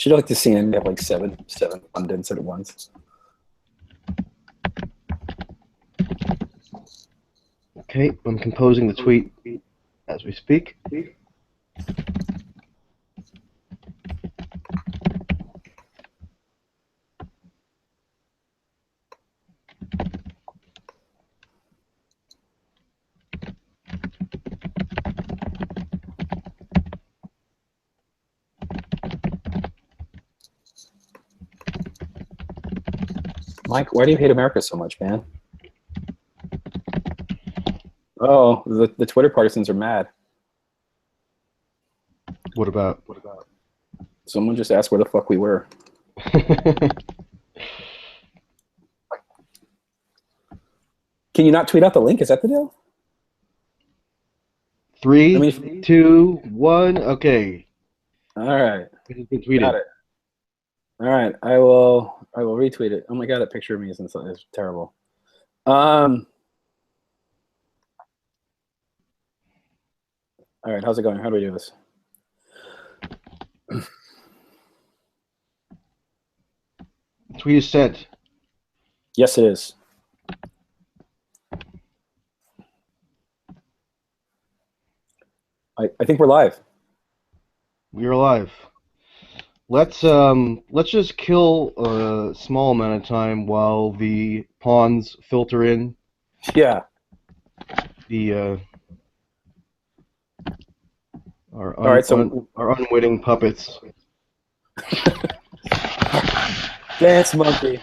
Should like to see him have like seven pundits at once. Okay, I'm composing the tweet as we speak. Mike, why do you hate America so much, man? Oh, the Twitter partisans are mad. What about? Someone just asked where the fuck we were. Can you not tweet out the link? Is that the deal? 3, 2, 1. Okay. All right. It has been tweeted. Got it. All right. I will retweet it. Oh my god, that picture of me is terrible. All right. How's it going? How do we do this? Tweet is sent. Yes, it is. I think we're live. We are live. Let's just kill a small amount of time while the pawns filter in. Yeah. The All right, so our unwitting puppets. Dance monkey.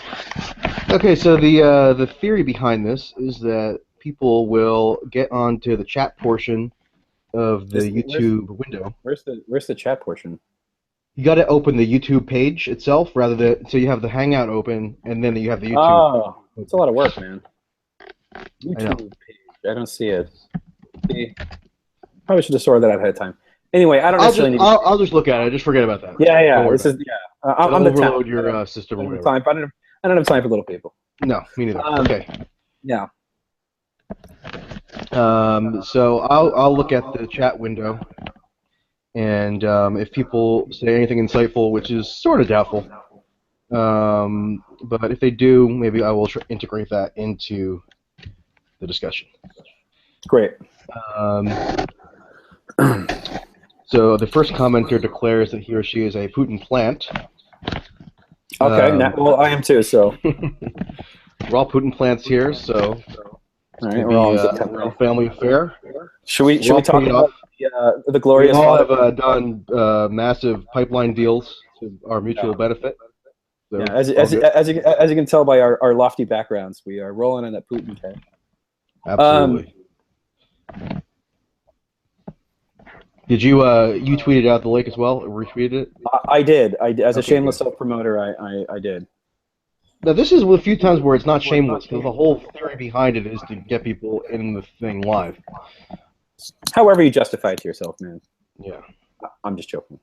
Okay, so the theory behind this is that people will get onto the chat portion of the YouTube window. Where's the chat portion? You got to open the YouTube page itself, rather than so you have the Hangout open, and then you have the YouTube. Oh, it's a lot of work, man. YouTube page. I don't see it. Probably should have sorted that out ahead of time. Anyway, I don't necessarily need. I'll just look at it. Just forget about that. Yeah. This is I'm the overload your system. I don't have time for little people. No, me neither. Okay. Yeah. So I'll look at the chat window, and if people say anything insightful, which is sort of doubtful, but if they do, maybe I will integrate that into the discussion. Great. So the first commenter declares that he or she is a Putin plant. Okay. Well, I am too. So we're all Putin plants here. So. All right, we're all a family affair. Should we talk about the glorious? We all have done massive pipeline deals to our mutual benefit. So yeah, as you can tell by our lofty backgrounds, we are rolling in that Putin tank. Absolutely. Did you tweeted out the link as well? Or retweeted it? I did. As a shameless self-promoter, I did. Now, this is a few times where it's not shameless, because the whole theory behind it is to get people in the thing live. However you justify it to yourself, man. Yeah. I'm just joking.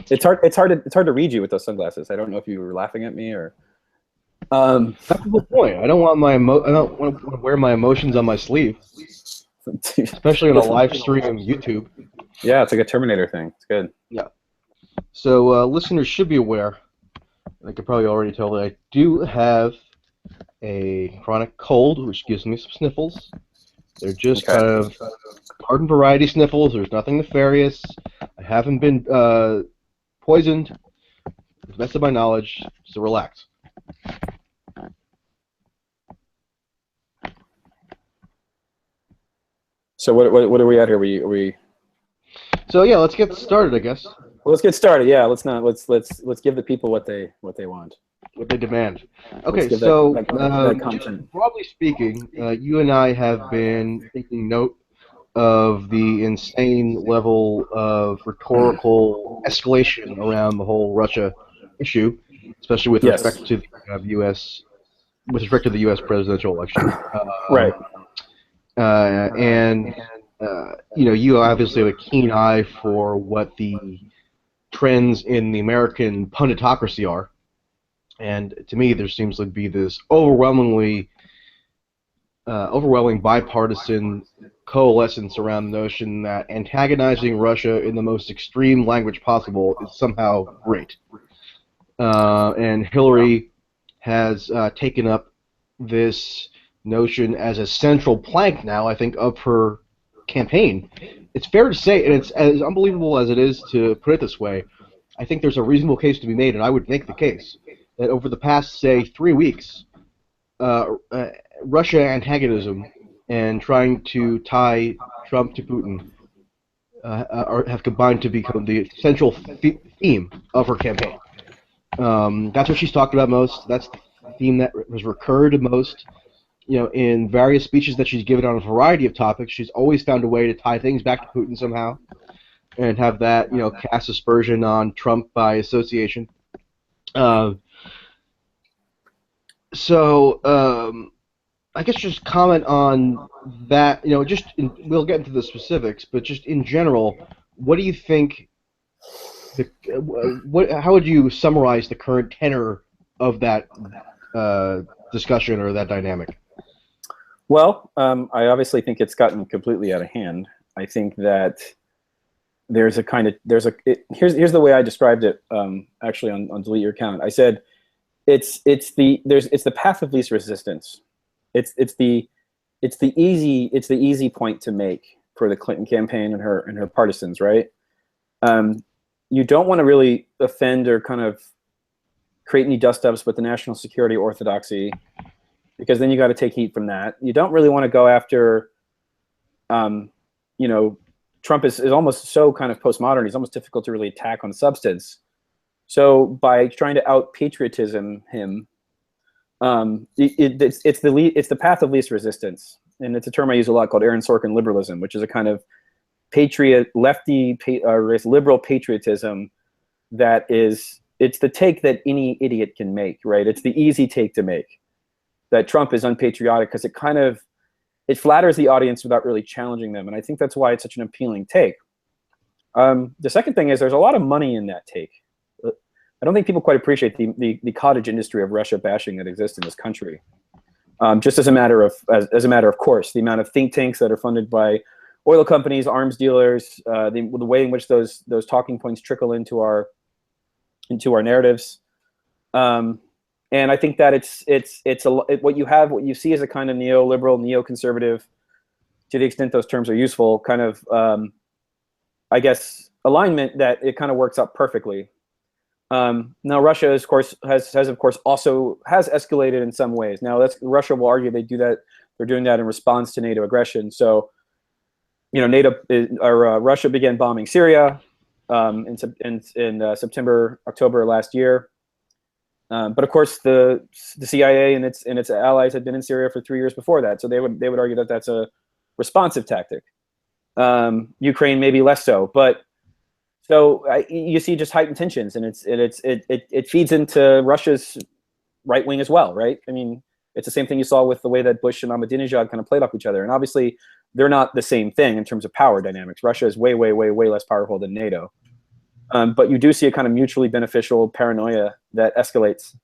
It's hard to read you with those sunglasses. I don't know if you were laughing at me or. That's the whole point. I don't want I don't want to wear my emotions on my sleeve, especially on a live stream on YouTube. Yeah, it's like a Terminator thing. It's good. Yeah. So listeners should be aware. I could probably already tell that I do have a chronic cold, which gives me some sniffles. They're just kind of garden variety sniffles. There's nothing nefarious. I haven't been poisoned, to the best of my knowledge, so relax. So what are we at here? Are we? So yeah, let's get started, I guess. Well, let's get started. Yeah, let's give the people what they want. What they demand. Okay, so broadly speaking, you and I have been taking note of the insane level of rhetorical escalation around the whole Russia issue, especially with respect to the U.S. with respect to the U.S. presidential election. Right. And you obviously have a keen eye for what the trends in the American punditocracy are, and to me there seems to be this overwhelming bipartisan coalescence around the notion that antagonizing Russia in the most extreme language possible is somehow great. And Hillary has taken up this notion as a central plank now, I think, of her campaign. It's fair to say, and it's as unbelievable as it is to put it this way, I think there's a reasonable case to be made, and I would make the case, that over the past, say, 3 weeks, Russia antagonism and trying to tie Trump to Putin have combined to become the central theme of her campaign. That's what she's talked about most. That's the theme that has recurred most. In various speeches that she's given on a variety of topics, she's always found a way to tie things back to Putin somehow, and have that, cast aspersion on Trump by association. I guess just comment on that. We'll get into the specifics, but just in general, what do you think? How would you summarize the current tenor of that discussion or that dynamic? Well, I obviously think it's gotten completely out of hand. I think that here's the way I described it. Actually, on Delete Your Account, I said it's the path of least resistance. It's the easy point to make for the Clinton campaign and her partisans, right? You don't want to really offend or kind of create any dust-ups with the national security orthodoxy, because then you got to take heat from that. You don't really want to go after, Trump is almost so kind of postmodern. He's almost difficult to really attack on substance. So by trying to out-patriotism him, it's the path of least resistance. And it's a term I use a lot called Aaron Sorkin liberalism, which is a kind of liberal patriotism it's the take that any idiot can make, right? It's the easy take to make, that Trump is unpatriotic, because it flatters the audience without really challenging them. And I think that's why it's such an appealing take. The second thing is there's a lot of money in that take. I don't think people quite appreciate the cottage industry of Russia bashing that exists in this country. Just as a matter of course, the amount of think tanks that are funded by oil companies, arms dealers, the way in which those talking points trickle into our narratives, and I think that what you see as a kind of neoliberal, neoconservative, to the extent those terms are useful, kind of I guess alignment that it kind of works out perfectly. Now Russia, of course, has escalated in some ways. Now Russia will argue they're doing that in response to NATO aggression. So, Russia began bombing Syria in September, October last year. But of course, the CIA and its allies had been in Syria for 3 years before that. So they would argue that that's a responsive tactic. Ukraine maybe less so, but so you see just heightened tensions, and it feeds into Russia's right wing as well, right? I mean, it's the same thing you saw with the way that Bush and Ahmadinejad kind of played off each other, and obviously they're not the same thing in terms of power dynamics. Russia is way, way, way, way less powerful than NATO, but you do see a kind of mutually beneficial paranoia that escalates.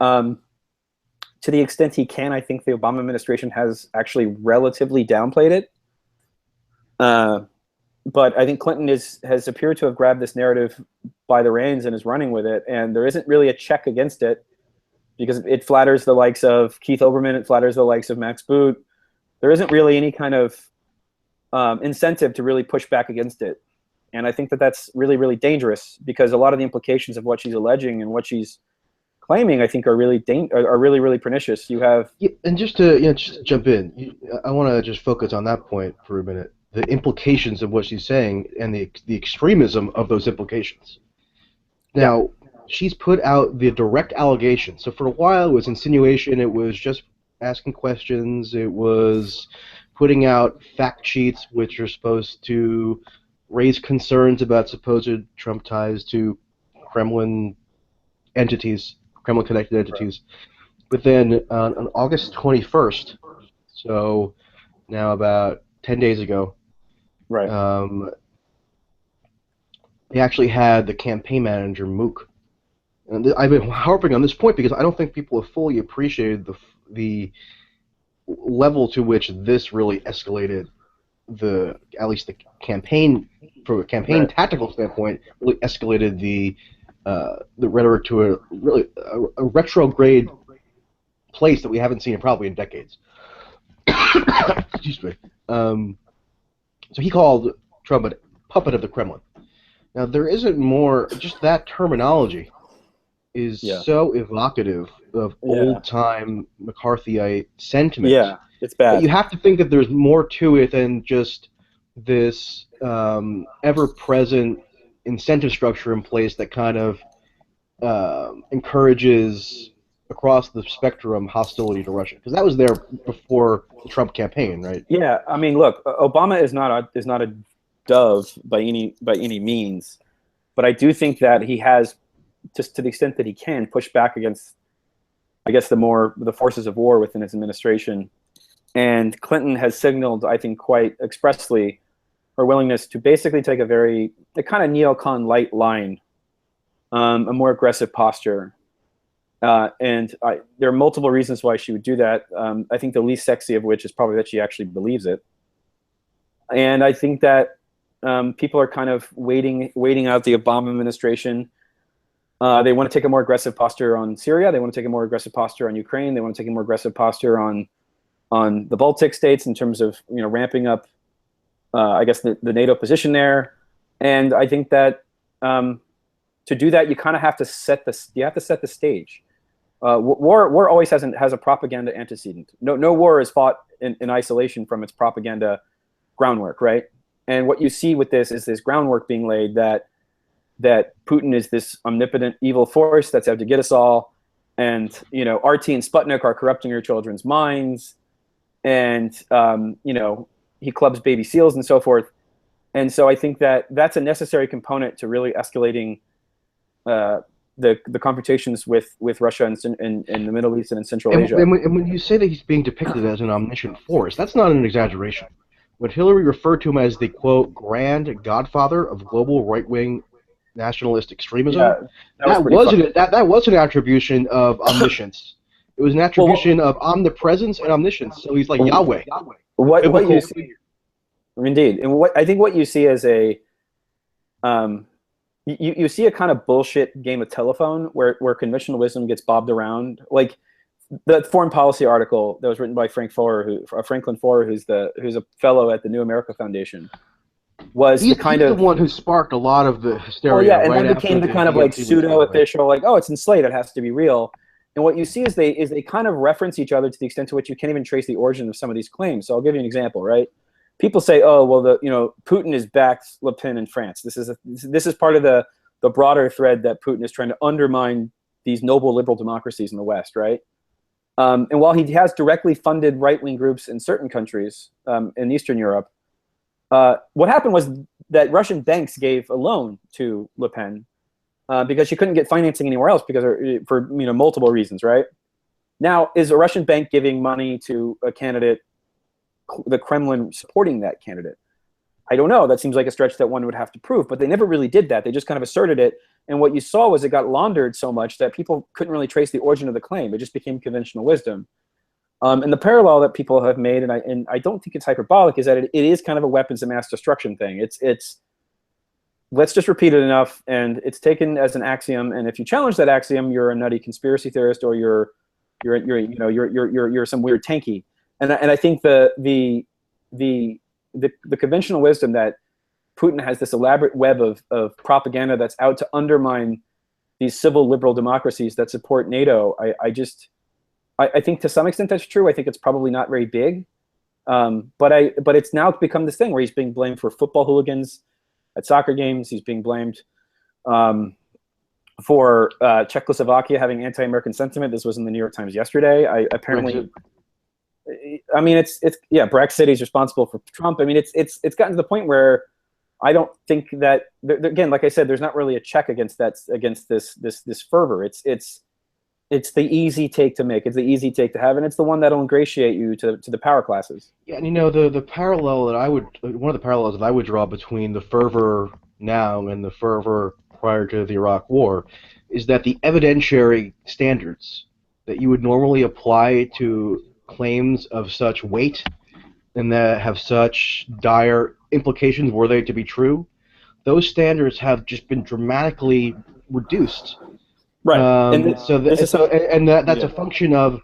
To the extent he can, I think the Obama administration has actually relatively downplayed it. But I think Clinton has appeared to have grabbed this narrative by the reins and is running with it, and there isn't really a check against it, because it flatters the likes of Keith Olbermann, it flatters the likes of Max Boot. There isn't really any kind of incentive to really push back against it. And I think that that's really, really dangerous, because a lot of the implications of what she's alleging and what she's claiming, I think, are really, really pernicious. You have... Yeah, and just to jump in, I want to just focus on that point for a minute. The implications of what she's saying and the extremism of those implications. Now, she's put out the direct allegation. So for a while it was insinuation, it was just asking questions, it was putting out fact sheets which are supposed to raise concerns about supposed Trump ties to Kremlin entities, Kremlin-connected entities. But then on August 21st, so now about 10 days ago, right. They actually had the campaign manager, Mook. And I've been harping on this point because I don't think people have fully appreciated the level to which this really escalated at least the campaign, from a campaign tactical standpoint, really escalated the rhetoric to a retrograde place that we haven't seen probably in decades. Excuse me. So he called Trump a puppet of the Kremlin. Now, there isn't more, just that terminology is so evocative of old-time McCarthyite sentiment. Yeah, it's bad. But you have to think that there's more to it than just this ever-present incentive structure in place that kind of encourages, across the spectrum, hostility to Russia. Because that was there before the Trump campaign, right? Yeah, I mean, look, Obama is not a dove by any means, but I do think that he has, just to the extent that he can, push back against, I guess, the forces of war within his administration. And Clinton has signaled, I think, quite expressly her willingness to basically take a kind of neocon light line, a more aggressive posture. And there are multiple reasons why she would do that. I think the least sexy of which is probably that she actually believes it. And I think that people are kind of waiting out the Obama administration. They want to take a more aggressive posture on Syria. They want to take a more aggressive posture on Ukraine. They want to take a more aggressive posture on the Baltic states in terms of ramping up, I guess, the NATO position there. And I think that to do that, you kind of have to set the stage. War always has a propaganda antecedent. No war is fought in isolation from its propaganda groundwork, right? And what you see with this is this groundwork being laid that Putin is this omnipotent evil force that's out to get us all, and RT and Sputnik are corrupting your children's minds, and he clubs baby seals and so forth. And so I think that that's a necessary component to really escalating the confrontations with Russia and the Middle East and in Central Asia. And when you say that he's being depicted as an omniscient force, that's not an exaggeration. When Hillary referred to him as the, quote, grand godfather of global right-wing nationalist extremism, that was an attribution of omniscience. It was an attribution of omnipresence and omniscience. So he's like Yahweh. What you see, indeed, and I think what you see is you see a kind of bullshit game of telephone where conventional wisdom gets bobbed around, like the foreign policy article that was written by Franklin Foer, who's a fellow at the New America Foundation. He's the one who sparked a lot of the hysteria. And then became the kind of like pseudo-official, like, oh, it's enslaved, it has to be real. And what you see is they kind of reference each other to the extent to which you can't even trace the origin of some of these claims. So I'll give you an example, right? People say, oh, well, Putin has backed Le Pen in France. This is part of the broader thread that Putin is trying to undermine these noble liberal democracies in the West, right? And while he has directly funded right-wing groups in certain countries in Eastern Europe, what happened was that Russian banks gave a loan to Le Pen because she couldn't get financing anywhere else for multiple reasons, right? Now, is a Russian bank giving money to a candidate, the Kremlin supporting that candidate? I don't know. That seems like a stretch that one would have to prove, but they never really did that. They just kind of asserted it. And what you saw was it got laundered so much that people couldn't really trace the origin of the claim. It just became conventional wisdom. And the parallel that people have made, and I don't think it's hyperbolic, is that it is kind of a weapons of mass destruction thing. It's let's just repeat it enough, and it's taken as an axiom. And if you challenge that axiom, you're a nutty conspiracy theorist, or you're some weird tanky. And I think the conventional wisdom that Putin has this elaborate web of propaganda that's out to undermine these civil liberal democracies that support NATO. I think to some extent that's true. I think it's probably not very big, but it's now become this thing where he's being blamed for football hooligans at soccer games. He's being blamed for Czechoslovakia having anti-American sentiment. This was in the New York Times yesterday. I mean, it's Brexit. He's responsible for Trump. I mean, it's gotten to the point where I don't think that again, like I said, there's not really a check against this fervor. It's the easy take to make. It's the easy take to have, and it's the one that'll ingratiate you to the power classes. Yeah, and the parallel one of the parallels that I would draw between the fervor now and the fervor prior to the Iraq War is that the evidentiary standards that you would normally apply to claims of such weight and that have such dire implications were they to be true, those standards have just been dramatically reduced. Right. And That's yeah. a function of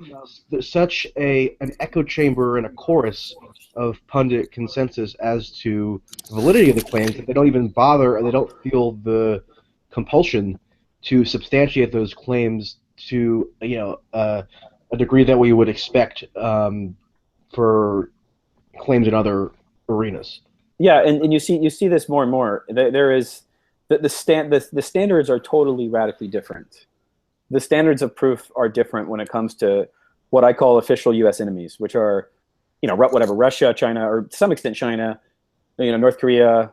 such an echo chamber and a chorus of pundit consensus as to the validity of the claims that they don't even bother, or they don't feel the compulsion to substantiate those claims to a degree that we would expect for claims in other arenas. Yeah, and you see this more and more. There is the standards are totally radically different. The standards of proof are different when it comes to what I call official U.S. enemies, which are, whatever, Russia, China, or to some extent China, North Korea,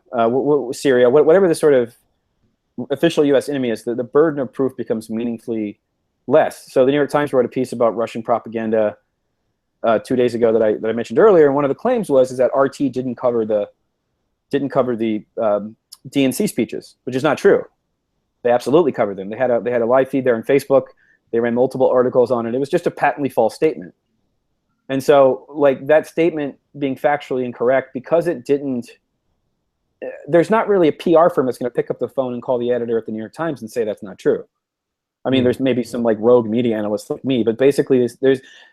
Syria, whatever the sort of official U.S. enemy is. The burden of proof becomes meaningfully less. So the New York Times wrote a piece about Russian propaganda 2 days ago that I mentioned earlier, and one of the claims is that RT didn't cover the DNC speeches, which is not true. They absolutely covered them. They had a live feed there on Facebook. They ran multiple articles on it. It was just a patently false statement. And so, like, that statement being factually incorrect because it didn't. There's not really a PR firm that's going to pick up the phone and call the editor at the New York Times and say that's not true. I mean, there's maybe some like rogue media analysts like me, but basically,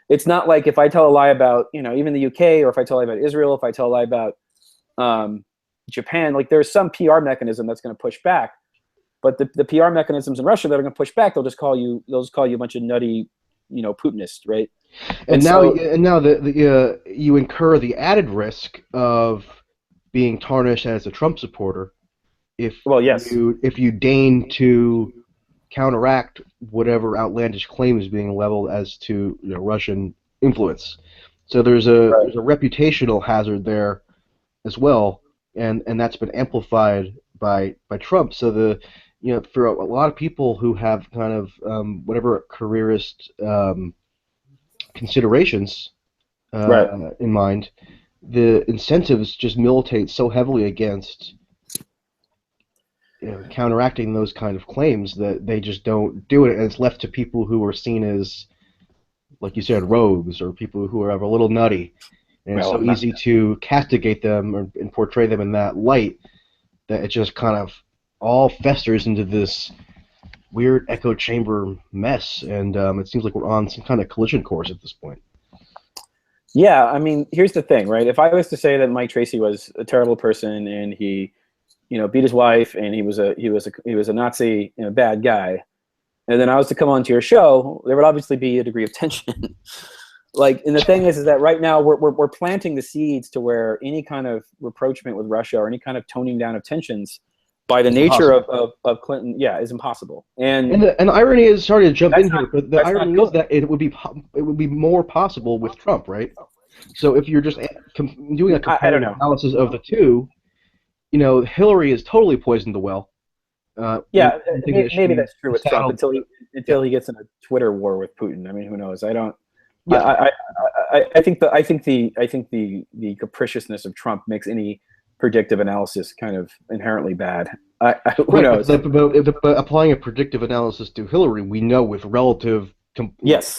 it's not like if I tell a lie about even the UK, or if I tell a lie about Israel, if I tell a lie about Japan, like there's some PR mechanism that's going to push back. But the PR mechanisms in Russia that are going to push back, they'll just call you a bunch of nutty, Putinists, right? And now you incur the added risk of being tarnished as a Trump supporter if you deign to counteract whatever outlandish claim is being leveled as to Russian influence. So there's a reputational hazard there as well, and that's been amplified by Trump. So for a lot of people who have kind of whatever careerist considerations in mind, the incentives just militate so heavily against counteracting those kind of claims that they just don't do it, and it's left to people who are seen as, like you said, rogues or people who are a little nutty, and it's so easy to castigate them and portray them in that light that it just kind of all festers into this weird echo chamber mess, and it seems like we're on some kind of collision course at this point. Yeah, I mean, here's the thing, right? If I was to say that Mike Tracy was a terrible person and he, beat his wife and he was a Nazi, bad guy, and then I was to come onto your show, there would obviously be a degree of tension. And the thing is that right now we're planting the seeds to where any kind of rapprochement with Russia or any kind of toning down of tensions by the nature of Clinton, is impossible. And the irony is, sorry to jump in here, but the irony is that it would be more possible with Trump, right? So if you're just doing a comparative analysis of the two, Hillary has totally poisoned the well. Maybe that's true with Trump until he gets in a Twitter war with Putin. I mean, who knows? I don't. Yeah. I think the capriciousness of Trump makes any predictive analysis kind of inherently bad. Who knows? But applying a predictive analysis to Hillary, we know with relative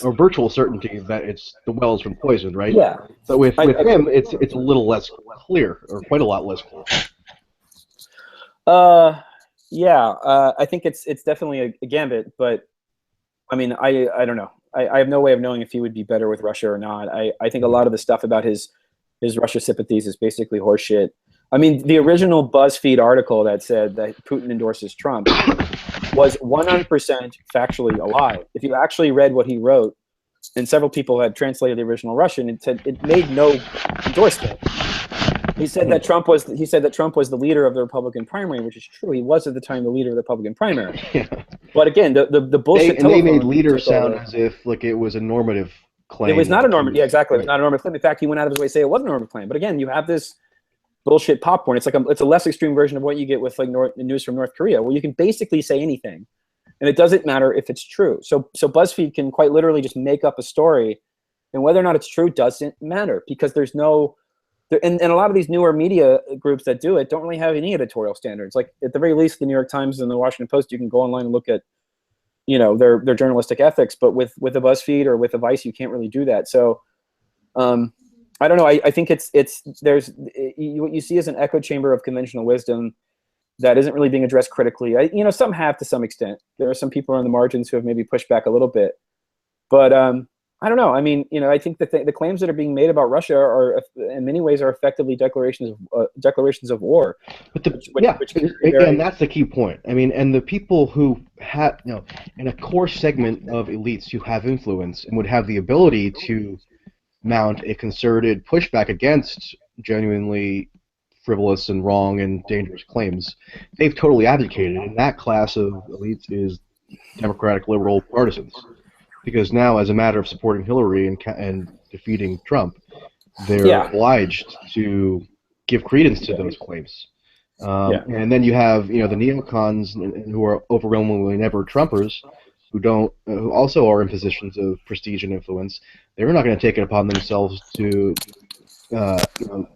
or virtual certainty that the well has been poisoned, right? Yeah. So with him, it's a little less clear, or quite a lot less clear. I think it's definitely a gambit, but I mean, I don't know. I have no way of knowing if he would be better with Russia or not. I think a lot of the stuff about his Russia sympathies is basically horseshit. I mean, the original BuzzFeed article that said that Putin endorses Trump was 100% factually a lie. If you actually read what he wrote, and several people had translated the original Russian, it said it made no endorsement. He said that Trump was the leader of the Republican primary, which is true. He was at the time the leader of the Republican primary. Yeah. But again, the bullshit. They made leader sound as if like it was a normative claim. It was not a normative. Yeah, exactly. Right. It was not a normative claim. In fact, he went out of his way to say it wasn't a normative claim. But again, you have this bullshit popcorn. It's like it's a less extreme version of what you get with like news from North Korea, where you can basically say anything, and it doesn't matter if it's true. So BuzzFeed can quite literally just make up a story, and whether or not it's true doesn't matter because there's no. And a lot of these newer media groups that do it don't really have any editorial standards. Like at the very least, the New York Times and the Washington Post, you can go online and look at, their journalistic ethics. But with a BuzzFeed or with a Vice, you can't really do that. So, I don't know. I think what you see is an echo chamber of conventional wisdom that isn't really being addressed critically. Some have to some extent. There are some people on the margins who have maybe pushed back a little bit, but I don't know. I mean, I think the claims that are being made about Russia are, in many ways, are effectively declarations of war. But and that's the key point. I mean, and the people who have, in a core segment of elites who have influence and would have the ability to mount a concerted pushback against genuinely frivolous and wrong and dangerous claims, they've totally abdicated. And that class of elites is Democratic liberal partisans. Because now, as a matter of supporting Hillary and defeating Trump, they're obliged to give credence to those claims. And then you have, the neocons who are overwhelmingly never Trumpers, who also are in positions of prestige and influence. They're not going to take it upon themselves to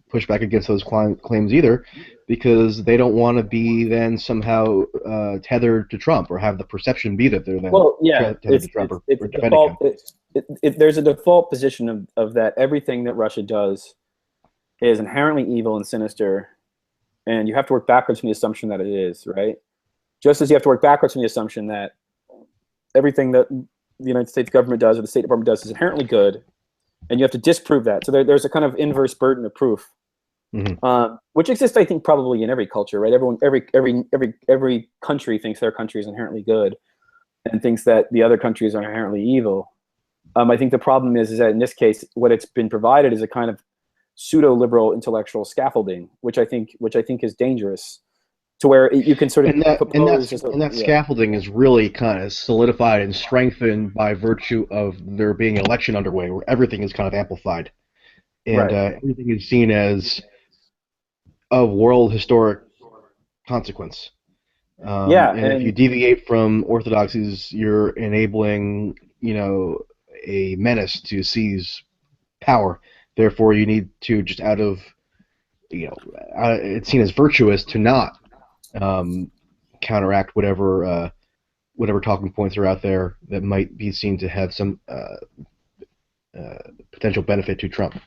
push back against those claims either, because they don't want to be then somehow tethered to Trump or have the perception be that they're then tethered to Trump or defending him. There's a default position of that everything that Russia does is inherently evil and sinister, and you have to work backwards from the assumption that it is, right? Just as you have to work backwards from the assumption that everything that the United States government does or the State Department does is inherently good, and you have to disprove that. So there's a kind of inverse burden of proof, which exists, I think, probably in every culture, right? Every country thinks their country is inherently good, and thinks that the other countries are inherently evil. I think the problem is that in this case, what it's been provided is a kind of pseudo-liberal intellectual scaffolding, which I think is dangerous. To where you can sort of that scaffolding is really kind of solidified and strengthened by virtue of there being an election underway, where everything is kind of amplified, and everything is seen as of world historic consequence. And if you deviate from orthodoxies, you're enabling, a menace to seize power. Therefore, you need to just it's seen as virtuous to not counteract whatever talking points are out there that might be seen to have some potential benefit to Trump.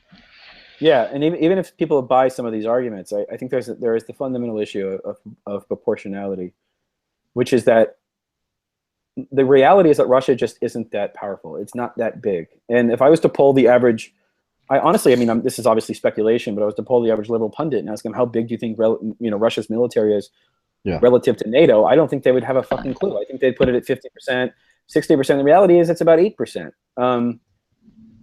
Yeah, and even if people buy some of these arguments, I think there is the fundamental issue of proportionality, which is that the reality is that Russia just isn't that powerful. It's not that big. And if I was to poll the average, this is obviously speculation, but I was to poll the average liberal pundit and ask him, how big do you think Russia's military is relative to NATO? I don't think they would have a fucking clue. I think they'd put it at 50%, 60%. The reality is it's about 8%.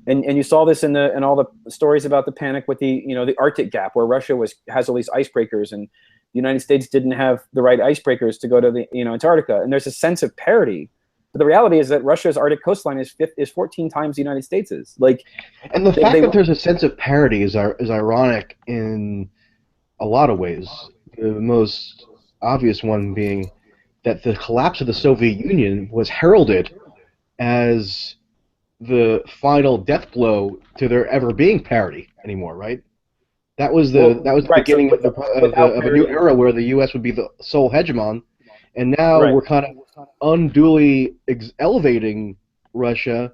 And you saw this in all the stories about the panic with the Arctic gap, where Russia has all these icebreakers, and the United States didn't have the right icebreakers to go to the Antarctica. And there's a sense of parity. But the reality is that Russia's Arctic coastline is 14 times the United States'. And the fact that there's a sense of parity is ironic in a lot of ways. The most obvious one being that the collapse of the Soviet Union was heralded as the final death blow to there ever being parity anymore, right? That was the beginning of a new era where the U.S. would be the sole hegemon, and now we're kind of unduly elevating Russia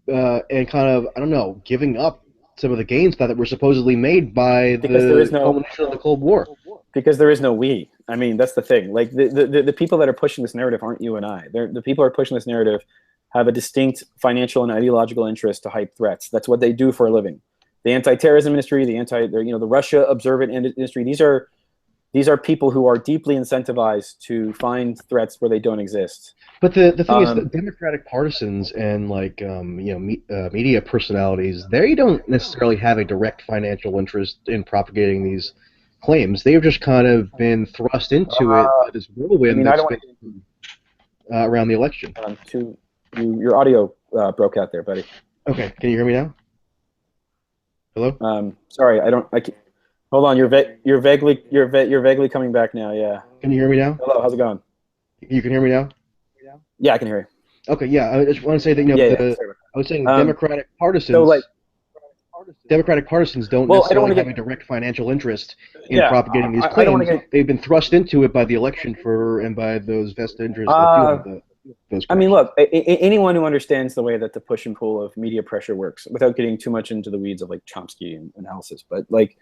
and kind of, giving up some of the gains that were supposedly made by the culmination of the Cold War. Because there is no we. I mean, that's the thing. Like the people that are pushing this narrative aren't you and I. The people who are pushing this narrative have a distinct financial and ideological interest to hype threats. That's what they do for a living. The anti-terrorism industry, the Russia observant industry. These are people who are deeply incentivized to find threats where they don't exist. But the thing is that Democratic partisans and media personalities, they don't necessarily have a direct financial interest in propagating these claims. They've just kind of been thrust into it this whirlwind around the election. Your audio broke out there, buddy. Okay, can you hear me now? Hello? Sorry, hold on. You're vaguely coming back now. Yeah. Can you hear me now? Hello. How's it going? You can hear me now? Yeah, I can hear you. Okay. Yeah. I just want to say that I was saying Democratic partisans. So Democratic partisans don't necessarily have a direct financial interest in propagating these claims. They've been thrust into it by the election and by those vested interests that do have those I mean, connections. look, anyone who understands the way that the push and pull of media pressure works, without getting too much into the weeds of like Chomsky and analysis, but like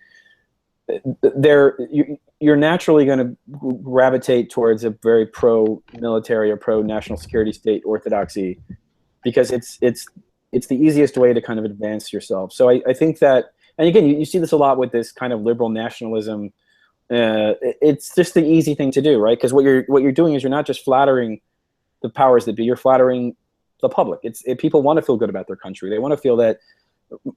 you're naturally going to gravitate towards a very pro-military or pro-national security state orthodoxy because it's the easiest way to kind of advance yourself. So I think that, and again, you see this a lot with this kind of liberal nationalism. It's just the easy thing to do, right? Because what you're doing is you're not just flattering the powers that be, you're flattering the public. People want to feel good about their country. They want to feel that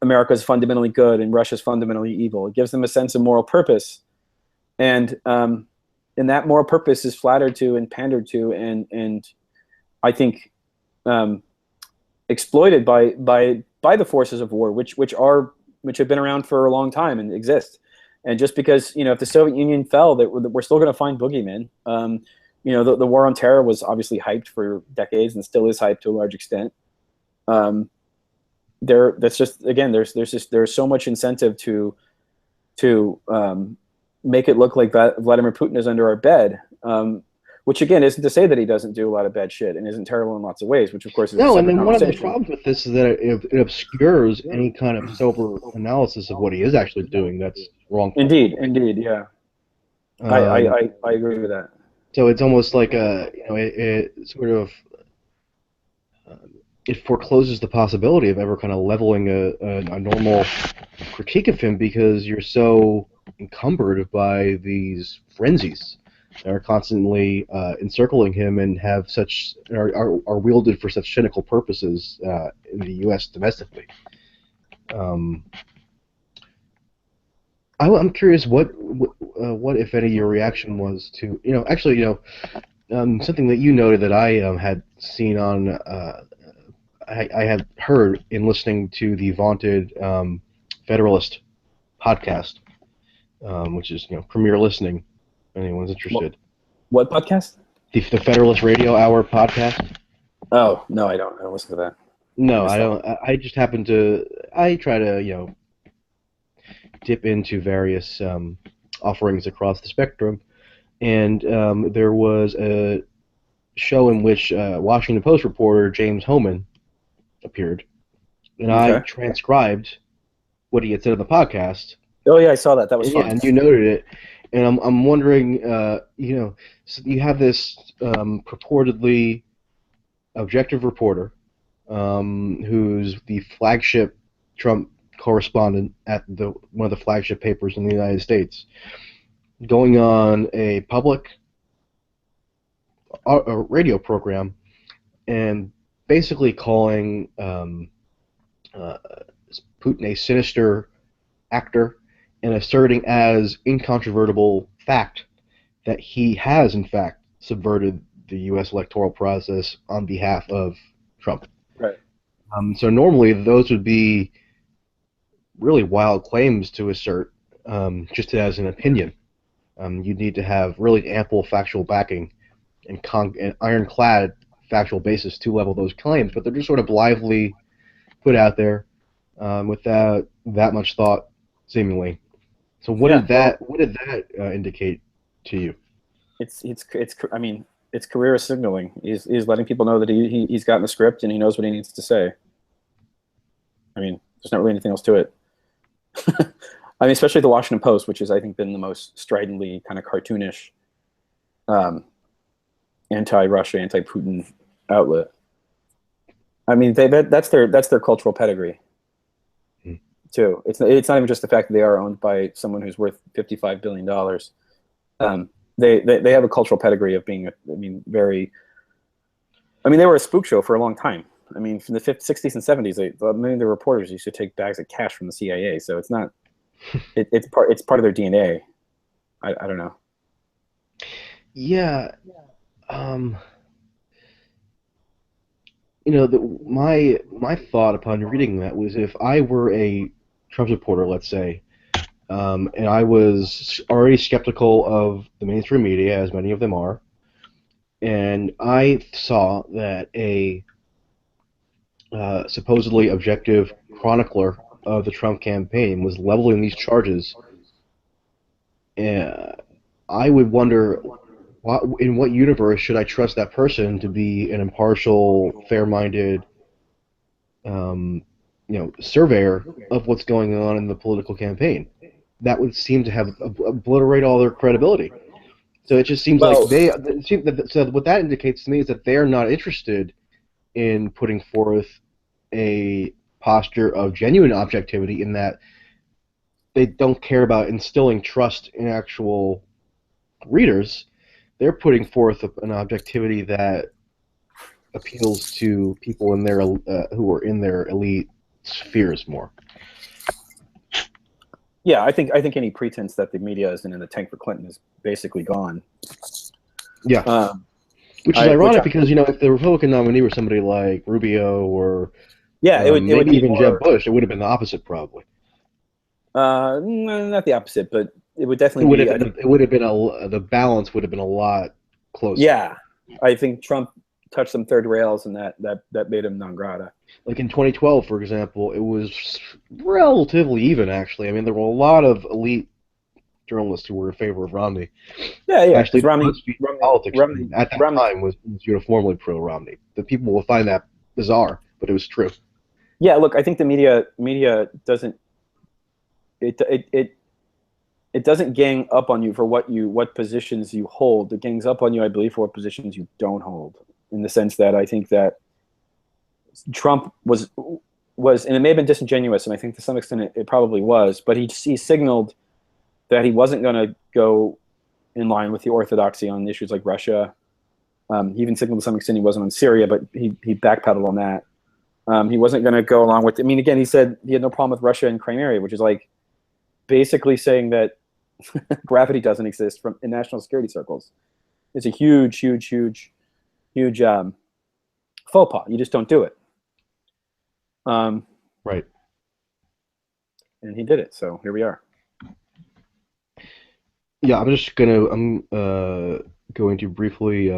America is fundamentally good and Russia is fundamentally evil. It gives them a sense of moral purpose, and that moral purpose is flattered to and pandered to, and I think exploited by the forces of war, which have been around for a long time and exist. And just because if the Soviet Union fell, that we're still going to find boogeymen. The war on terror was obviously hyped for decades and still is hyped to a large extent. That's just, again, there's so much incentive to make it look like that Vladimir Putin is under our bed, which again isn't to say that he doesn't do a lot of bad shit and isn't terrible in lots of ways, which of course is No, a and separate then one of the conversation. problems with this is that it obscures any kind of sober analysis of what he is actually doing. That's wrong. Indeed, yeah. I agree with that. So it's almost like it sort of it forecloses the possibility of ever kind of leveling a normal critique of him because you're so encumbered by these frenzies that are constantly encircling him and have such are wielded for such cynical purposes in the U.S. domestically. I'm curious what if any your reaction was to something that you noted that I had seen on I had heard in listening to the vaunted Federalist podcast, which is premier listening. If anyone's interested. What podcast? The Federalist Radio Hour podcast. Oh no, I don't listen to that. No, I don't. I just happen to. I try to dip into various offerings across the spectrum, and there was a show in which Washington Post reporter James Hohmann appeared, and I transcribed what he had said on the podcast. Oh yeah, I saw that. That was fun. Yeah, and you noted it, and I'm wondering, so you have this purportedly objective reporter, who's the flagship Trump correspondent at one of the flagship papers in the United States, going on a public radio program and basically calling Putin a sinister actor and asserting as incontrovertible fact that he has, in fact, subverted the U.S. electoral process on behalf of Trump. Right. So normally those would be really wild claims to assert just as an opinion. You'd need to have really ample factual backing and ironclad factual basis to level those claims, but they're just sort of blithely put out there without that much thought, seemingly. So what did that indicate to you? I mean, it's career signaling. He's letting people know that he's gotten the script and he knows what he needs to say. I mean, there's not really anything else to it. I mean, especially the Washington Post, which has, I think, been the most stridently kind of cartoonish anti-Russia, anti-Putin outlet. I mean, that's their cultural pedigree too. It's not even just the fact that they are owned by someone who's worth $55 billion. They have a cultural pedigree of being, they were a spook show for a long time. I mean, from the 60s and 70s, many of the reporters used to take bags of cash from the CIA. So it's not, it's part of their DNA. I don't know. Yeah. My thought upon reading that was if I were a Trump supporter, let's say, and I was already skeptical of the mainstream media, as many of them are, and I saw that a supposedly objective chronicler of the Trump campaign was leveling these charges, I would wonder in what universe should I trust that person to be an impartial, fair-minded, surveyor of what's going on in the political campaign? That would seem to have obliterate all their credibility. So it just seems like so what that indicates to me is that they're not interested in putting forth a posture of genuine objectivity, in that they don't care about instilling trust in actual readers. They're putting forth an objectivity that appeals to people in their who are in their elite spheres more. Yeah, I think any pretense that the media isn't in the tank for Clinton is basically gone. Yeah, which is ironic because if the Republican nominee were somebody like Rubio or maybe even Jeb Bush, it would have been the opposite probably. Not the opposite, but it would definitely the balance would have been a lot closer. Yeah, I think Trump touched some third rails, and that made him non grata. Like in 2012, for example, it was relatively even, actually. I mean, there were a lot of elite journalists who were in favor of Romney. Yeah. Actually, Romney politics at that time was uniformly pro-Romney. The people will find that bizarre, but it was true. Yeah, look, I think the media doesn't it doesn't gang up on you for what positions you hold. It gangs up on you, I believe, for what positions you don't hold. In the sense that I think that Trump was, and it may have been disingenuous, and I think to some extent it probably was, but he signaled that he wasn't going to go in line with the orthodoxy on issues like Russia. He even signaled to some extent he wasn't on Syria, but he backpedaled on that. He wasn't going to go along with. I mean, again, he said he had no problem with Russia and Crimea, which is like basically saying that gravity doesn't exist in national security circles. It's a huge faux pas. You just don't do it. Right. And he did it. So here we are. Yeah, I'm going to briefly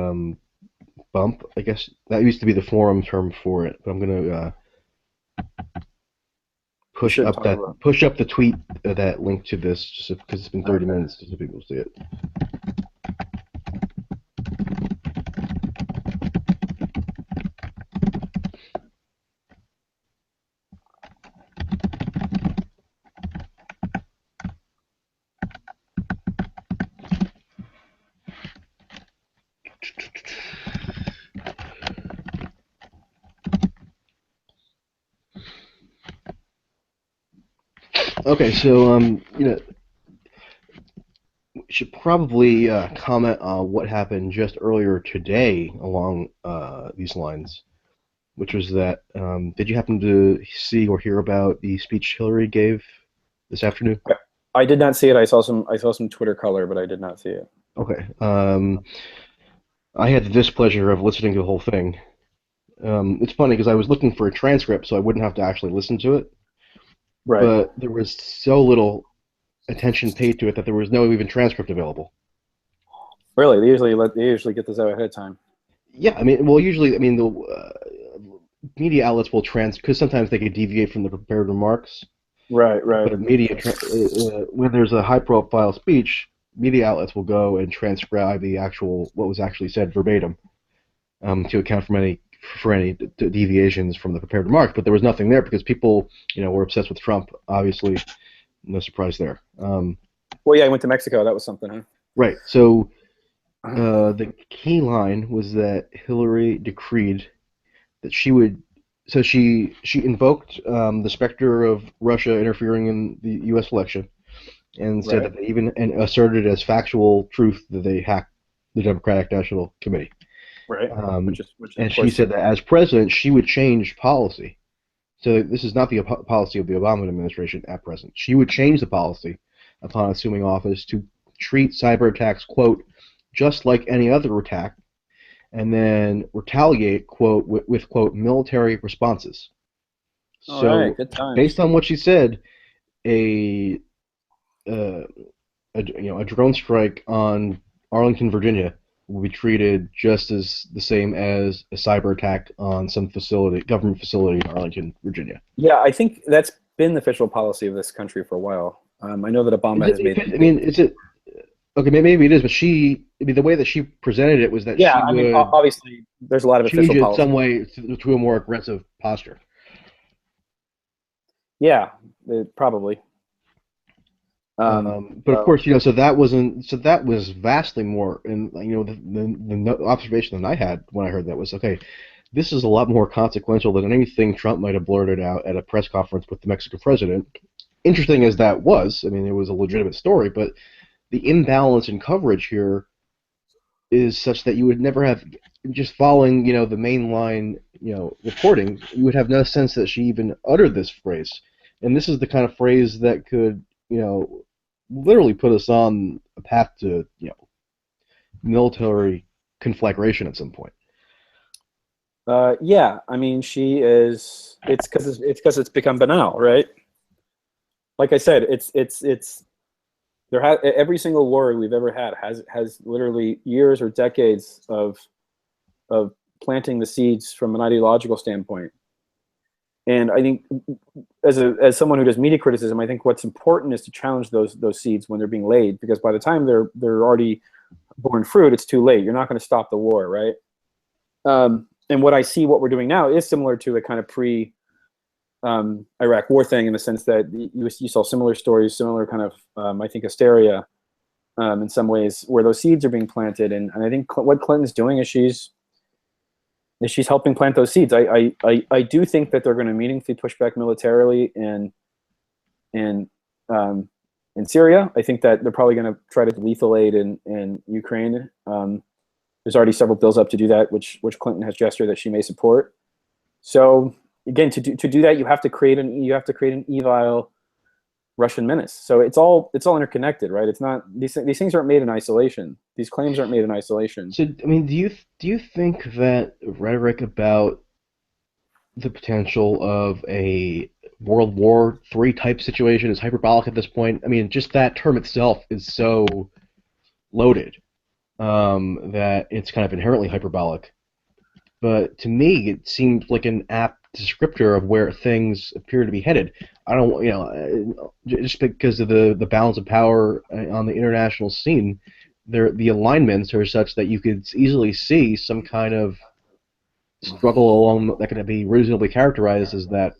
bump. I guess that used to be the forum term for it, but I'm gonna push up the tweet that link to this, just because it's been 30 minutes, just so people see it. Okay, so we should probably comment on what happened just earlier today along these lines, which was that did you happen to see or hear about the speech Hillary gave this afternoon? I did not see it. I saw some Twitter color, but I did not see it. Okay. I had the displeasure of listening to the whole thing. It's funny because I was looking for a transcript so I wouldn't have to actually listen to it. Right. But there was so little attention paid to it that there was no even transcript available. Really? They usually get this out ahead of time. Yeah, I mean, well, usually, I mean, the media outlets will because sometimes they could deviate from the prepared remarks. Right. But when there's a high-profile speech, media outlets will go and transcribe what was actually said verbatim, to account for any deviations from the prepared remarks. But there was nothing there because people, were obsessed with Trump. Obviously, no surprise there. Well, yeah, I went to Mexico. That was something, huh? Right. So the key line was that Hillary decreed that she would. So she invoked the specter of Russia interfering in the U.S. election, and said that they even asserted as factual truth that they hacked the Democratic National Committee. Right. Which is and she said that as president, she would change policy. So this is not the policy of the Obama administration at present. She would change the policy upon assuming office to treat cyber attacks, quote, just like any other attack, and then retaliate, quote, with quote, military responses. So, good times. Based on what she said, a drone strike on Arlington, Virginia, will be treated just as the same as a cyber attack on some government facility in Arlington, Virginia. Yeah, I think that's been the official policy of this country for a while. I know that Obama has made. I mean, is it? Okay, maybe it is, but the way that she presented it was that Yeah, she I mean, would obviously, there's a lot of change official it policy. some way to a more aggressive posture. Yeah, probably. But of So course, so that wasn't, so that was vastly more, and the observation that I had when I heard that was, okay, this is a lot more consequential than anything Trump might have blurted out at a press conference with the Mexican president. Interesting as that was, I mean, it was a legitimate story, but the imbalance in coverage here is such that you would never have, just following, the mainline, reporting, you would have no sense that she even uttered this phrase. And this is the kind of phrase that could, literally put us on a path to, military conflagration at some point. yeah, I mean, she is. It's because it's become banal, right? Like I said, it's every single war we've ever had has literally years or decades of planting the seeds from an ideological standpoint. And I think, as someone who does media criticism, I think what's important is to challenge those seeds when they're being laid, because by the time they're already born fruit, it's too late. You're not going to stop the war, right? And what we're doing now is similar to a kind of pre Iraq war thing, in the sense that you saw similar stories, similar kind of I think hysteria in some ways, where those seeds are being planted. And I think what Clinton's doing is she's helping plant those seeds. I do think that they're going to meaningfully push back militarily in Syria. I think that they're probably going to try to lethal aid in Ukraine. There's already several bills up to do that, which Clinton has gestured that she may support. So again, to do that, you have to create an evil Russian menace. So it's all interconnected, right? It's not, these things aren't made in isolation. These claims aren't made in isolation. So, I mean, do you think that rhetoric about the potential of a World War III type situation is hyperbolic at this point? I mean, just that term itself is so loaded that it's kind of inherently hyperbolic. But to me, it seems like an apt descriptor of where things appear to be headed. I don't, just because of the balance of power on the international scene, the alignments are such that you could easily see some kind of struggle along that can be reasonably characterized as that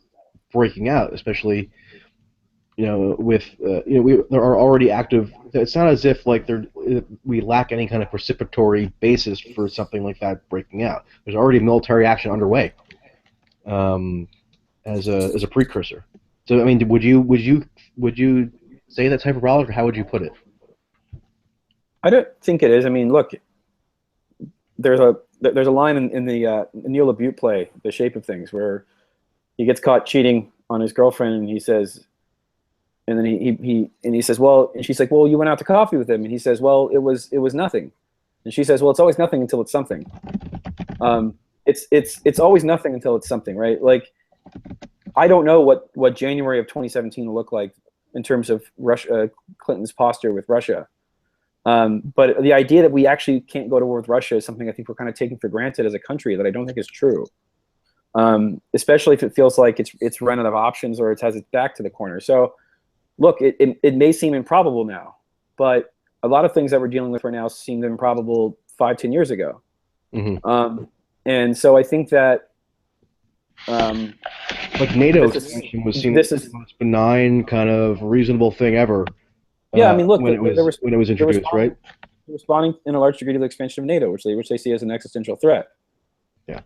breaking out, especially with there are already active. It's not as if like we lack any kind of precipitory basis for something like that breaking out. There's already military action underway as a precursor. So I mean, would you say that's hyperbolic, or how would you put it? I don't think it is. I mean, look, there's a line in the Neil LaBute play, The Shape of Things, where he gets caught cheating on his girlfriend, and he says, and then he says, well, and she's like, well, you went out to coffee with him, and he says, well, it was nothing, and she says, well, it's always nothing until it's something. It's always nothing until it's something, right? Like, I don't know what January of 2017 will look like in terms of Clinton's posture with Russia. But the idea that we actually can't go to war with Russia is something I think we're kind of taking for granted as a country, that I don't think is true. Especially if it feels like it's run out of options, or it has its back to the corner. So look, it may seem improbable now, but a lot of things that we're dealing with right now seemed improbable 5-10 years ago. Mm-hmm. And so I think that like NATO expansion was seen as the most benign, kind of reasonable thing ever. Yeah, I mean, look, when it was introduced, right? Responding in a large degree to the expansion of NATO, which they see as an existential threat. Yeah.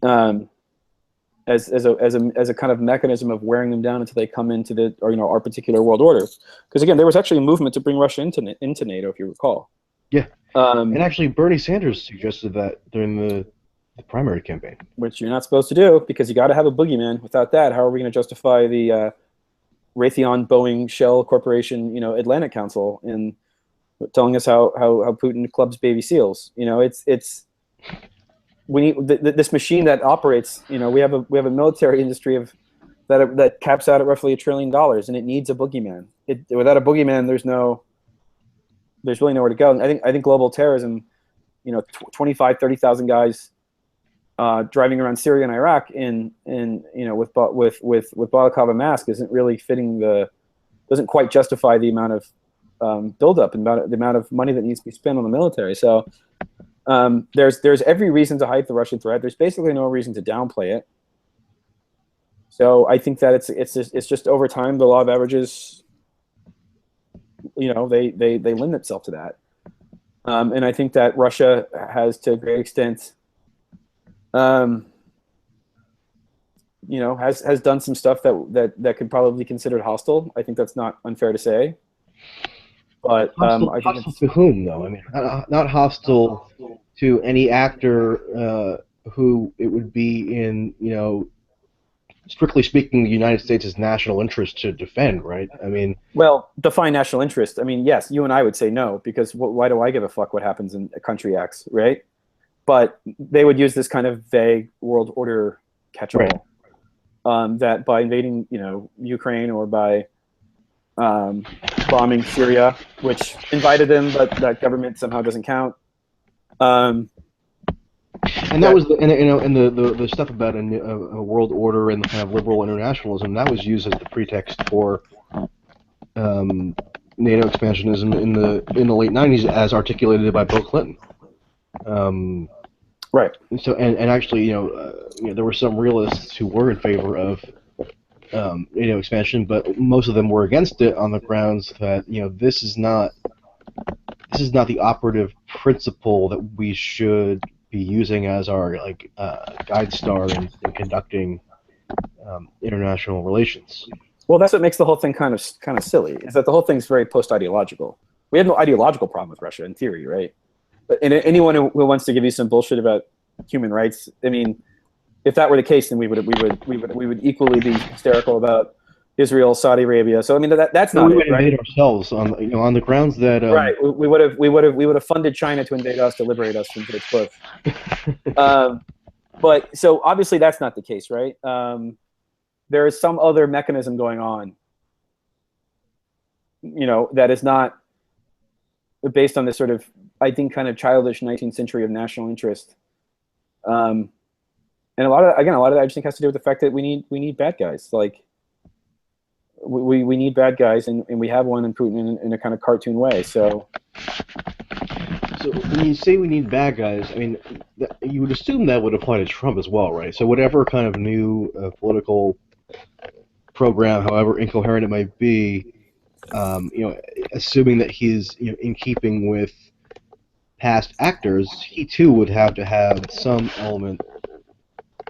As a kind of mechanism of wearing them down until they come into our particular world order. Because again, there was actually a movement to bring Russia into NATO, if you recall. Yeah. And actually, Bernie Sanders suggested that during the primary campaign. Which you're not supposed to do, because you got to have a boogeyman. Without that, how are we going to justify the Raytheon Boeing Shell Corporation, Atlantic Council, in telling us how Putin clubs baby seals? It's we need this machine that operates. We have a military industry that caps out at roughly $1 trillion, and it needs a boogeyman. Without a boogeyman, there's really nowhere to go. And I think global terrorism, 25,000-30,000 guys driving around Syria and Iraq with balaclava mask doesn't quite justify the amount buildup and the amount of money that needs to be spent on the military. So there's every reason to hype the Russian threat. There's basically no reason to downplay it. So I think that it's just over time the law of averages, you know, they lend itself to that. And I think that Russia has, to a great extent, you know, has done some stuff that could probably be considered hostile. I think that's not unfair to say. But hostile, I think hostile to whom, though? I mean, not hostile to any actor who it would be in, you know, strictly speaking, the United States' national interest to defend, right? I mean, well, define national interest. I mean, yes, you and I would say no, because why do I give a fuck what happens in a country X, right? But they would use this kind of vague world order catch-all, right. That by invading, you know, Ukraine, or by bombing Syria, which invited them, but that government somehow doesn't count. And that was the stuff about a world order and the kind of liberal internationalism that was used as the pretext for NATO expansionism in the late '90s, as articulated by Bill Clinton. Right. So and actually, you know, there were some realists who were in favor of NATO expansion, but most of them were against it on the grounds that, you know, this is not the operative principle that we should be using as our guide star in conducting international relations. Well, that's what makes the whole thing kind of silly, is that the whole thing's very post-ideological. We have no ideological problem with Russia in theory, right? But anyone who wants to give you some bullshit about human rights, I mean, if that were the case, then we would equally be hysterical about Israel, Saudi Arabia. So I mean, that's not we would it, right? invade ourselves on the grounds that right. We would have funded China to invade us to liberate us from George Bush. But so obviously that's not the case, right? There is some other mechanism going on, you know, that is not based on this sort of, I think, kind of childish 19th century of national interest. And a lot of that I just think has to do with the fact that we need bad guys. Like we need bad guys, and we have one in Putin in a kind of cartoon way. So when you say we need bad guys, I mean, you would assume that would apply to Trump as well, right? So whatever kind of new political program, however incoherent it might be, you know, assuming that he's, you know, in keeping with past actors, he too would have to have some element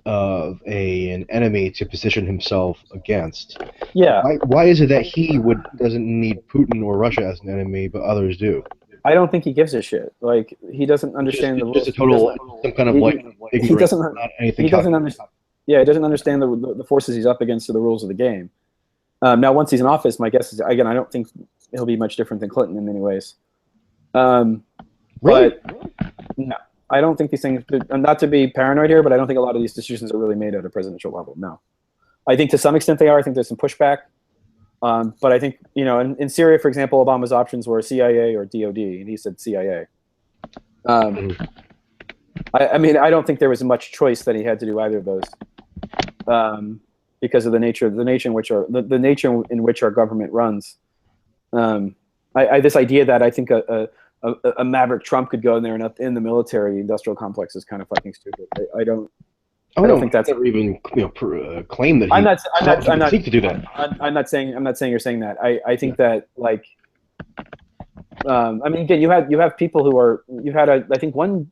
of an enemy to position himself against. Yeah. Why is it that he doesn't need Putin or Russia as an enemy, but others do? I don't think he gives a shit. Like, he doesn't understand the rules. Just a total, some kind of ignorance. He doesn't understand. Yeah, he doesn't understand the forces he's up against or the rules of the game. Now, once he's in office, my guess is, again, I don't think he'll be much different than Clinton in many ways. Really? But no, I don't think these things. Not to be paranoid here, but I don't think a lot of these decisions are really made at a presidential level. No, I think to some extent they are. I think there's some pushback. But I think, you know, in Syria, for example, Obama's options were CIA or DOD, and he said CIA. I mean, I don't think there was much choice that he had to do either of those, because of the nature in which our government runs. This idea that I think a maverick Trump could go in there and up in the military industrial complex is kind of fucking stupid. I don't think that's never even, you know, claim that I'm not seek to do that. I'm not saying you're saying that. I think that, like, I mean, again, you have people who are, I think one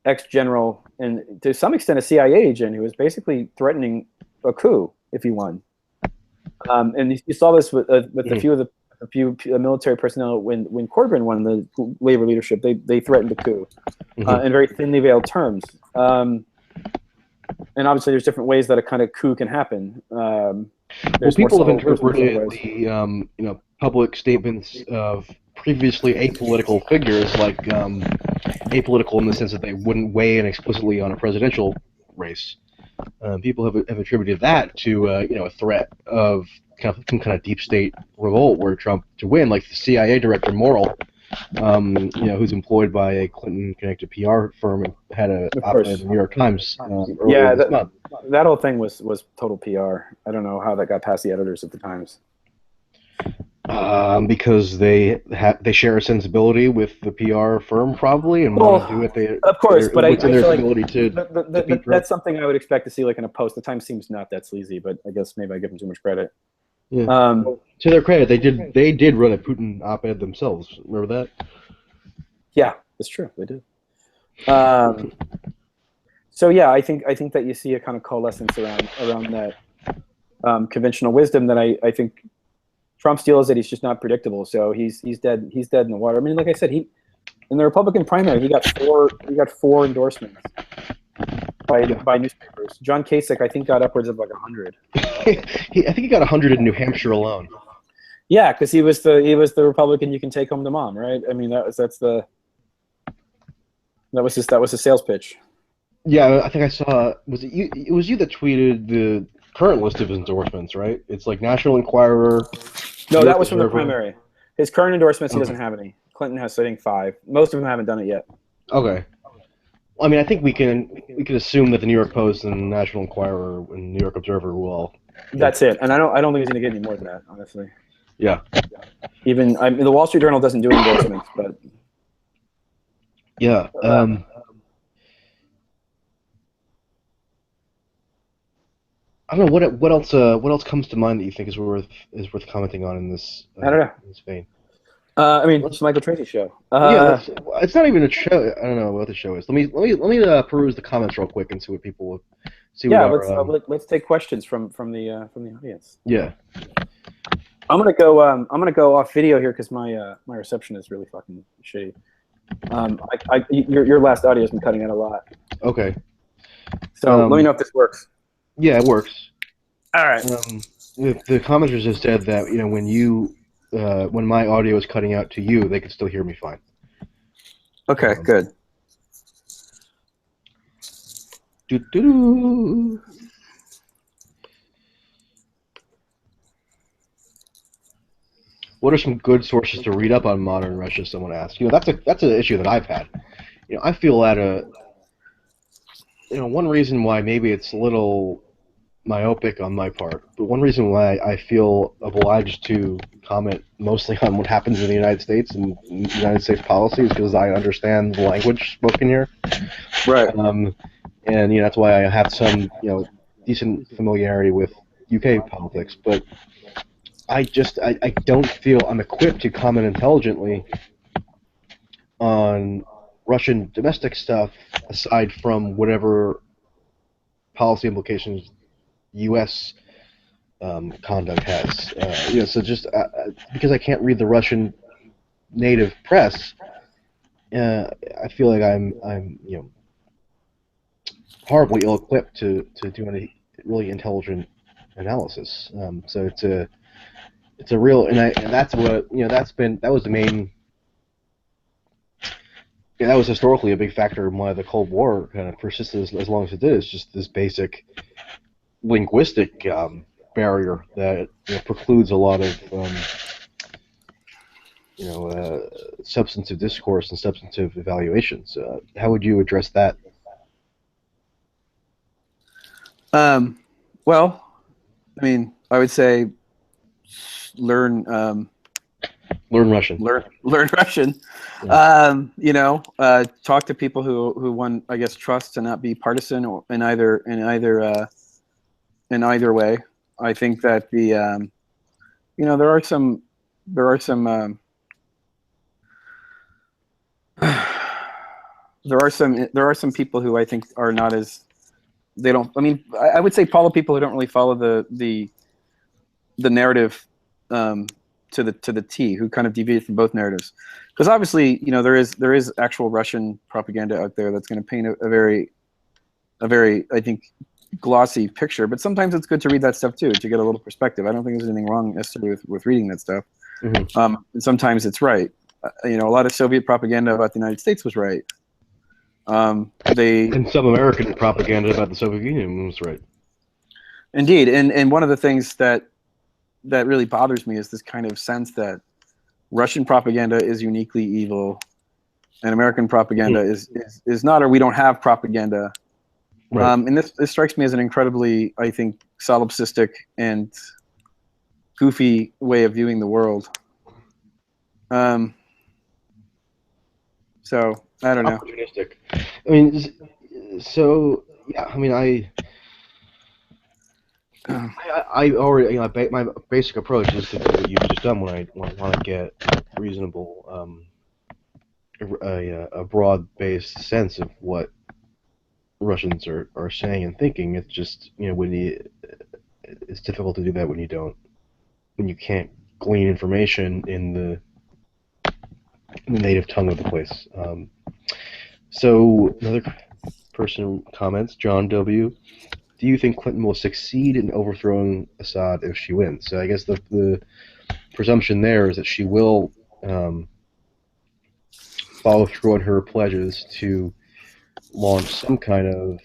ex-general and to some extent a CIA agent who was basically threatening a coup if he won. And you saw this with a few military personnel when Corbyn won the Labour leadership. They threatened a coup in very thinly veiled terms. And obviously, there's different ways that a kind of coup can happen. Well, people have interpreted the public statements of previously apolitical figures, like apolitical in the sense that they wouldn't weigh in explicitly on a presidential race. People have attributed that to a threat of some kind of deep state revolt where Trump to win, like the CIA director Morrill, who's employed by a Clinton-connected PR firm and had an op-ed in the New York Times earlier this month. That whole thing was total PR. I don't know how that got past the editors at the Times. Because they share a sensibility with the PR firm probably and want to do what of course, but what's in I their feel like ability to defeat Trump. that's something I would expect to see like in a post. The Times seems not that sleazy, but I guess maybe I give them too much credit. Yeah. To their credit, they did run a Putin op-ed themselves. Remember that? Yeah, that's true. They did. So yeah, I think that you see a kind of coalescence around that conventional wisdom that I think Trump's deal is that he's just not predictable. So he's dead in the water. I mean, like I said, in the Republican primary he got four endorsements by newspapers. John Kasich, I think, got upwards of like 100. I think he got 100 in New Hampshire alone. Yeah, because he was the Republican you can take home to mom, right? I mean, that was his sales pitch. Yeah, I think I saw. Was it you? It was you that tweeted the current list of endorsements, right? It's like National Enquirer. No, that was from the primary. His current endorsements, he doesn't have any. Clinton has, I think, 5. Most of them haven't done it yet. Okay. Well, I mean, I think we can assume that the New York Post and National Enquirer and New York Observer will all. That's it, and I don't think he's going to get any more than that, honestly. Yeah. Even the Wall Street Journal doesn't do endorsements, but. Yeah. I don't know what else comes to mind that you think is worth commenting on in this. I don't know. In this vein. I mean, it's Michael Tracy's show. Yeah, it's not even a show. I don't know what the show is. Let me peruse the comments real quick and see what people see. Yeah, let's take questions from the audience. Yeah. I'm gonna go off video here because my reception is really fucking shitty. Your last audio has been cutting out a lot. Okay. So let me know if this works. Yeah, it works. All right. The commenters have said that when my audio is cutting out to you, they can still hear me fine. Okay, good. What are some good sources to read up on modern Russia? Someone asked. That's an issue that I've had. I feel that one reason why maybe it's a little myopic on my part, but one reason why I feel obliged to comment mostly on what happens in the United States and United States policy is because I understand the language spoken here. Right. And that's why I have some decent familiarity with UK politics, but I don't feel I'm equipped to comment intelligently on Russian domestic stuff aside from whatever policy implications U.S. Conduct has. So just because I can't read the Russian native press, I feel like I'm horribly ill-equipped to do any really intelligent analysis. So it's a real, and that's what that was the main. Yeah, that was historically a big factor in why the Cold War kind of persisted as long as it did. It's just this basic linguistic barrier that precludes a lot of substantive discourse and substantive evaluations. How would you address that? Well, I mean, I would say learn Russian. Learn Russian. Yeah. Talk to people who one, I guess, trust to not be partisan or in either way. I think that there are some people who I think are not as they don't. I mean, I would say follow people who don't really follow the narrative to the T, who kind of deviate from both narratives, because obviously there is actual Russian propaganda out there that's going to paint a very I think glossy picture, but sometimes it's good to read that stuff too to get a little perspective. I don't think there's anything wrong necessarily with reading that stuff. Mm-hmm. And sometimes it's right. A lot of Soviet propaganda about the United States was right. And some American propaganda about the Soviet Union was right. Indeed, and one of the things that really bothers me is this kind of sense that Russian propaganda is uniquely evil, and American propaganda is not, or we don't have propaganda. Right. And this strikes me as an incredibly, I think, solipsistic and goofy way of viewing the world. So I don't know. Opportunistic. I mean, so yeah. I mean, I already, my basic approach is to do what you've just done when I want to get reasonable, a broad-based sense of what Russians are saying and thinking. It's just, it's difficult to do that when you can't glean information in the native tongue of the place. So another person comments, John W. Do you think Clinton will succeed in overthrowing Assad if she wins? So I guess the presumption there is that she will follow through on her pledges to launch some kind of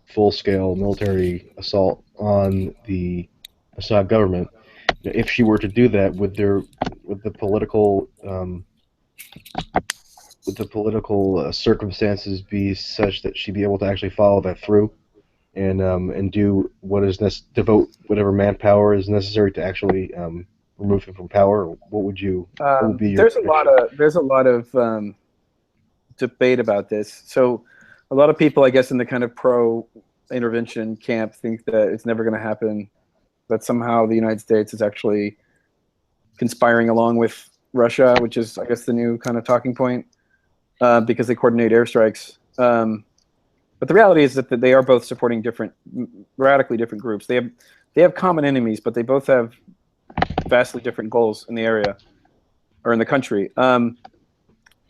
full-scale military assault on the Assad government. If she were to do that, would the political circumstances be such that she'd be able to actually follow that through and do devote whatever manpower is necessary to actually remove him from power? What would be your there's a lot of debate about this. So a lot of people, I guess, in the kind of pro-intervention camp think that it's never going to happen, that somehow the United States is actually conspiring along with Russia, which is, I guess, the new kind of talking point, because they coordinate airstrikes. But the reality is that they are both supporting radically different groups. They have common enemies, but they both have vastly different goals in the area or in the country.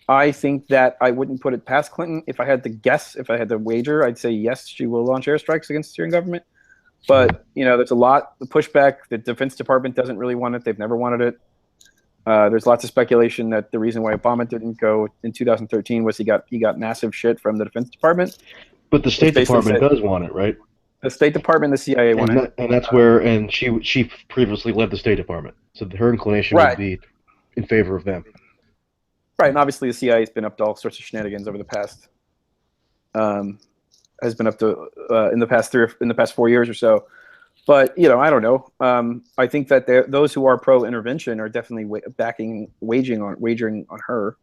I think that I wouldn't put it past Clinton. If I had to guess, if I had to wager, I'd say yes, she will launch airstrikes against the Syrian government. But there's a lot of pushback. The Defense Department doesn't really want it. They've never wanted it. There's lots of speculation that the reason why Obama didn't go in 2013 was he got massive shit from the Defense Department. But the State Department does want it, right? The State Department, the CIA want it, and that's where. And she previously led the State Department, so her inclination would be in favor of them. Right, and obviously the CIA has been up to all sorts of shenanigans over the past. Has been up to in the past 4 years or so. But I don't know. I think that those who are pro-intervention are definitely wagering on her.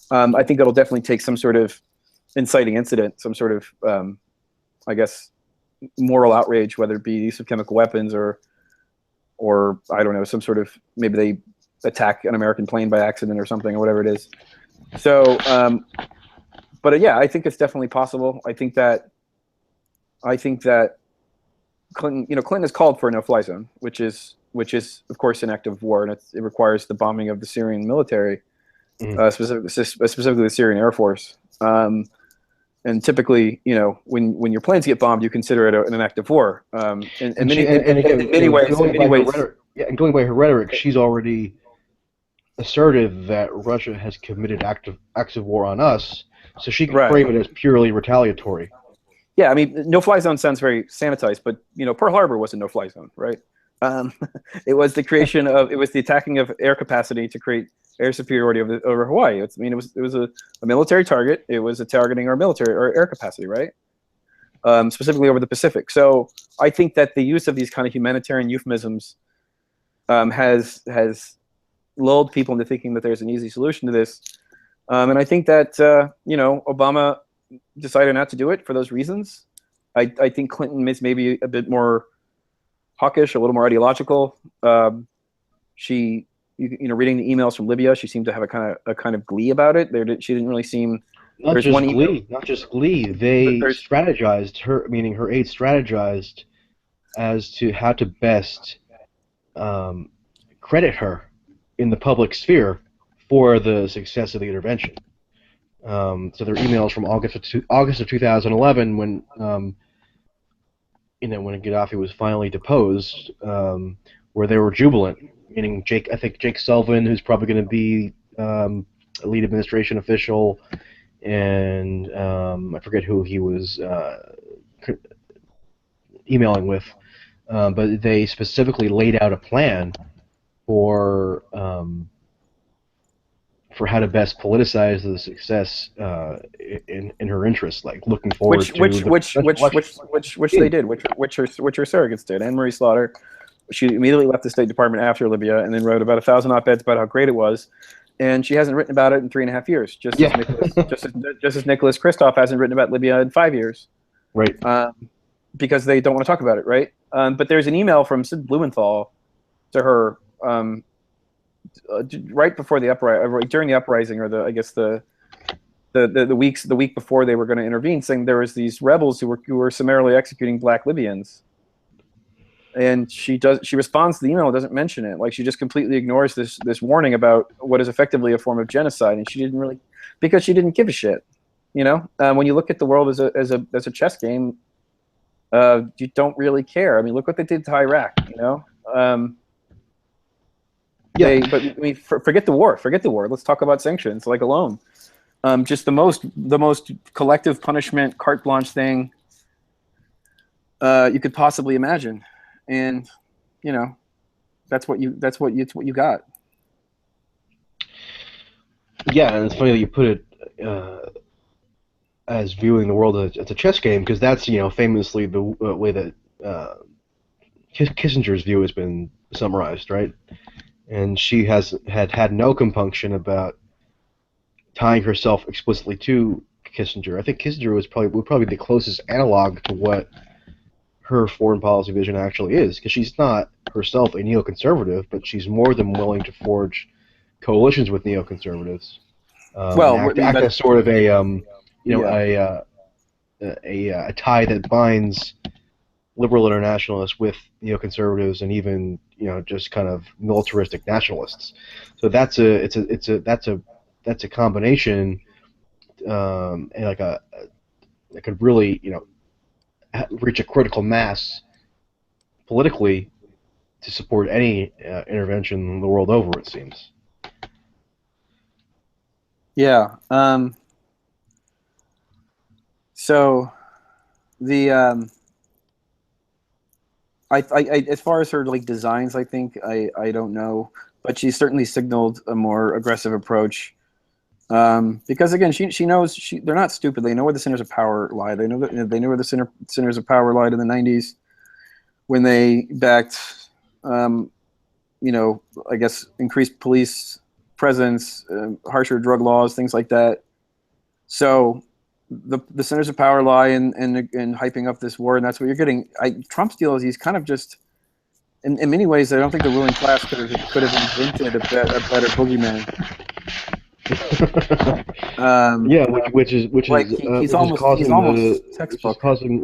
I think it'll definitely take some sort of inciting incident, some sort of, I guess, moral outrage, whether it be use of chemical weapons or I don't know, some sort of, maybe they attack an American plane by accident or something, or whatever it is. So, but yeah, I think it's definitely possible. I think that Clinton has called for a no-fly zone, which is of course an act of war, and it requires the bombing of the Syrian military, specifically the Syrian Air Force. And typically, when your planes get bombed, you consider it an act of war. In many ways. And going by her rhetoric, she's already asserted that Russia has committed acts of war on us, so she can frame it as purely retaliatory. Yeah, I mean, no-fly zone sounds very sanitized, but Pearl Harbor was a no-fly zone, right? It was the attacking of air capacity to create air superiority over Hawaii. It was a military target. It was targeting our military or air capacity, right? Specifically over the Pacific. So I think that the use of these kind of humanitarian euphemisms has lulled people into thinking that there's an easy solution to this. And I think that Obama decided not to do it for those reasons. I think Clinton is maybe a bit more hawkish, a little more ideological. She, reading the emails from Libya, she seemed to have a kind of glee about it. She didn't really seem. Not just glee. They strategized, her aide strategized as to how to best credit her in the public sphere for the success of the intervention. So there are emails from August of 2011 when when Gaddafi was finally deposed, where they were jubilant, meaning I think Jake Sullivan, who's probably going to be a lead administration official, and I forget who he was emailing with, but they specifically laid out a plan for how to best politicize the success in her interest, like looking forward which they did, which her surrogates did. Anne Marie Slaughter she immediately left the State Department after Libya, and then wrote about 1,000 op-eds about how great it was. And she hasn't written about it in 3.5 years. Just as Nicholas Kristof hasn't written about Libya in 5 years. Right. Because they don't want to talk about it, right? But there's an email from Sid Blumenthal to her right before the uprising, during the uprising, or the week before they were going to intervene, saying there was these rebels who were summarily executing black Libyans. And she responds to the email, doesn't mention it. Like, she just completely ignores this warning about what is effectively a form of genocide, and because she didn't give a shit. You know, when you look at the world as a chess game, you don't really care. I mean, look what they did to Iraq. You know, but I mean, forget the war. Forget the war. Let's talk about sanctions, like alone. Just the most collective punishment, carte blanche thing you could possibly imagine. And, you know, that's what you got. Yeah, and it's funny that you put it as viewing the world as a chess game, because that's, you know, famously the way that Kissinger's view has been summarized, right? And she had no compunction about tying herself explicitly to Kissinger. I think Kissinger would probably be the closest analog to what her foreign policy vision actually is, because she's not herself a neoconservative, but she's more than willing to forge coalitions with neoconservatives. Act as sort of a tie that binds liberal internationalists with neoconservatives, and even, you know, just kind of militaristic nationalists. So that's a combination, and that could really, you know, reach a critical mass politically to support any intervention the world over, it seems. Yeah. So the I as far as her like designs, I think I don't know, but she certainly signaled a more aggressive approach. Because again, she knows they're not stupid. They know where the centers of power lie. They know where the centers of power lied in the 90s when they backed, you know, I guess increased police presence, harsher drug laws, things like that. So the centers of power lie in hyping up this war, and that's what you're getting. Trump's deal is he's kind of just, in many ways, I don't think the ruling class could have invented a better boogeyman.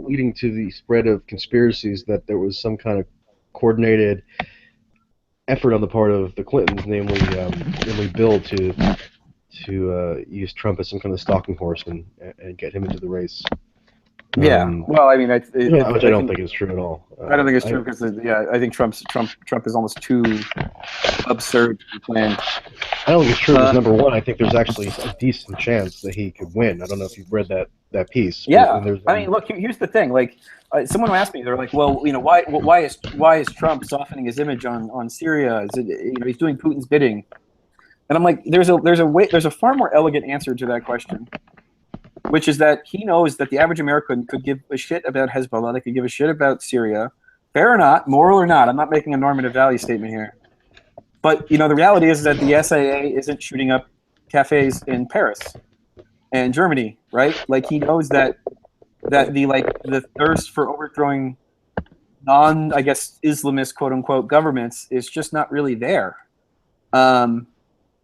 Leading to the spread of conspiracies that there was some kind of coordinated effort on the part of the Clintons, namely Bill, to use Trump as some kind of stalking horse and get him into the race. Yeah, well, I mean, which I don't think is true at all. I don't think it's true because, I think Trump is almost too absurd to plan. I don't think it's true because, number one, I think there's actually a decent chance that he could win. I don't know if you've read that piece. Yeah, I mean, look, here's the thing. Like, someone asked me, they're like, well, you know, why is Trump softening his image on Syria? Is it, you know, he's doing Putin's bidding? And I'm like, there's a far more elegant answer to that question, which is that he knows that the average American could give a shit about Hezbollah. They could give a shit about Syria. Fair or not, moral or not, I'm not making a normative value statement here. But, you know, the reality is that the SAA isn't shooting up cafes in Paris and Germany, right? Like, he knows that the thirst for overthrowing I guess, Islamist, quote unquote, governments is just not really there.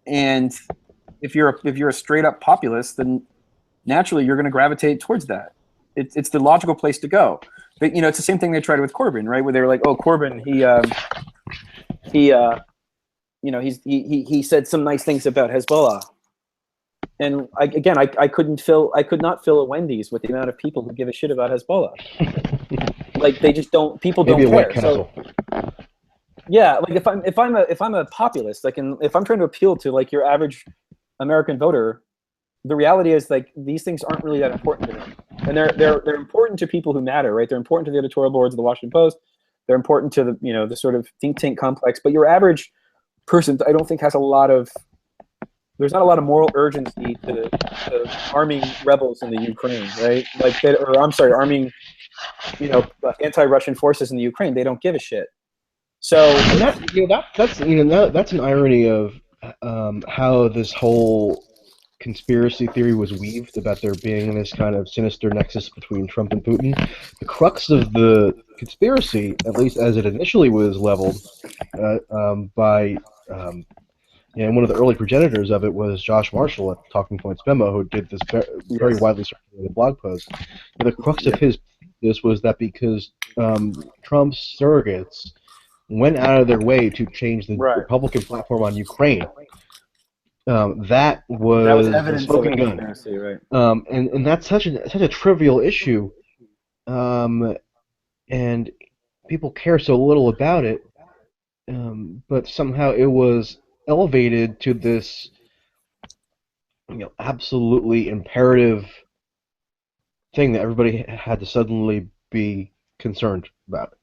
And if you're a straight up populist, then naturally you're going to gravitate towards that. It's the logical place to go. But, you know, it's the same thing they tried with Corbyn, right? Where they were like, oh, Corbyn, he said some nice things about Hezbollah. And I could not fill a Wendy's with the amount of people who give a shit about Hezbollah. Like, they just don't. People don't care. So, yeah, like if I'm a populist, like, if I'm trying to appeal to like your average American voter, the reality is, like, these things aren't really that important to them, and they're important to people who matter, right? They're important to the editorial boards of the Washington Post. They're important to the, you know, the sort of think tank complex. But your average person, I don't think, has there's not a lot of moral urgency to arming rebels in the Ukraine, right? Like, arming, you know, anti-Russian forces in the Ukraine. They don't give a shit. So And that's an irony of how this whole conspiracy theory was weaved about there being this kind of sinister nexus between Trump and Putin. The crux of the conspiracy, at least as it initially was leveled by one of the early progenitors of it was Josh Marshall at Talking Points Memo, who did this very yes, widely circulated blog post. And the crux of yeah, this was that because Trump's surrogates went out of their way to change the right. Republican platform on Ukraine, that That was was the evidence of a smoking gun. conspiracy, right? And that's such a trivial issue, and people care so little about it, but somehow it was elevated to this absolutely imperative thing that everybody had to suddenly be concerned about.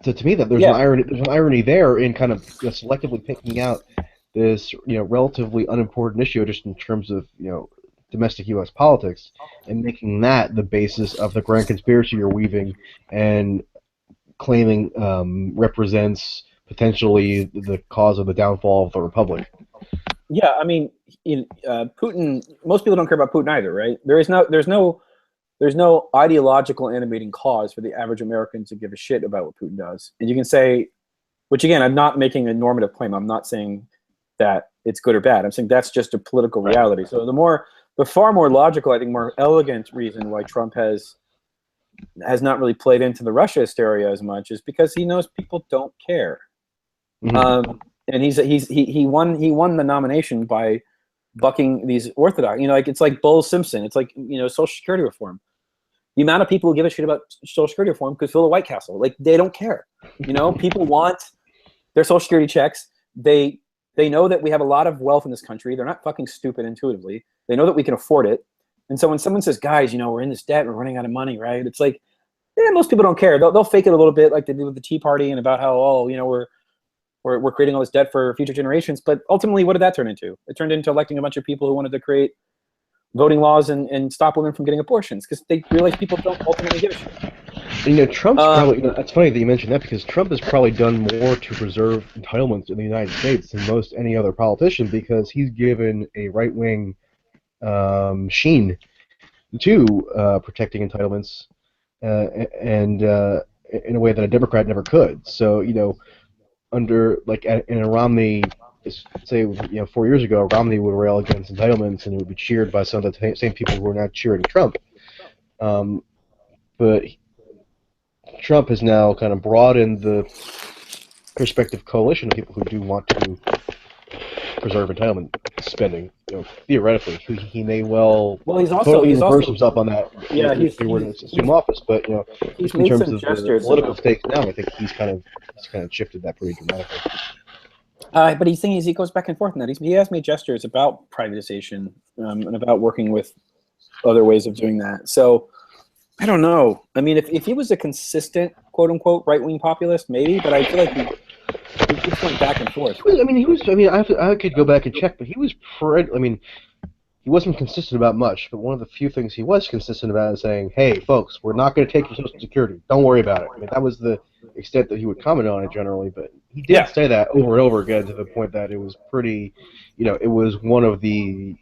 So to me, that Yeah, there's an irony there in kind of selectively picking out this relatively unimportant issue just in terms of domestic U.S. politics and making that the basis of the grand conspiracy you're weaving and claiming represents potentially the cause of the downfall of the republic. yeah. I mean, Putin. Most people don't care about Putin either, right? There's no ideological animating cause for the average American to give a shit about what Putin does. And you can say, which again, I'm not making a normative claim. I'm not saying that it's good or bad. I'm saying that's just a political reality. So the far more logical, I think, more elegant reason why Trump has not really played into the Russia hysteria as much is because he knows people don't care. Mm-hmm. And he won the nomination by bucking these orthodox. It's like Bull Simpson. It's like Social Security reform. The amount of people who give a shit about Social Security reform could fill the White Castle. Like, they don't care. People want their Social Security checks. They know that we have a lot of wealth in this country. They're not fucking stupid intuitively. They know that we can afford it. And so when someone says, guys, we're in this debt, we're running out of money, right? It's like, yeah, most people don't care. They'll fake it a little bit, like they did with the Tea Party and about how, we're creating all this debt for future generations. But ultimately, what did that turn into? It turned into electing a bunch of people who wanted to create voting laws and stop women from getting abortions because they realize people don't ultimately give a shit. Trump's probably. It's funny that you mentioned that because Trump has probably done more to preserve entitlements in the United States than most any other politician because he's given a right-wing sheen to protecting entitlements and in a way that a Democrat never could. So under in a Romney, say 4 years ago, Romney would rail against entitlements and it would be cheered by some of the same people who are now cheering Trump. But Trump has now kind of broadened the prospective coalition of people who do want to preserve entitlement spending. Theoretically, he may he's totally reverse also himself on that if he were to assume office. But he's in made terms some of the gestures political stakes now, I think he's kind of shifted that pretty dramatically. But he's saying he goes back and forth in that. He has made gestures about privatization and about working with other ways of doing that. So I don't know. I mean, if he was a consistent quote unquote right wing populist, maybe. But I feel like he keeps going back and forth. I could go back and check, but he was he wasn't consistent about much, but one of the few things he was consistent about is saying, hey, folks, we're not going to take your Social Security. Don't worry about it. I mean, that was the extent that he would comment on it generally, but he did say that over and over again to the point that it was pretty, it was one of the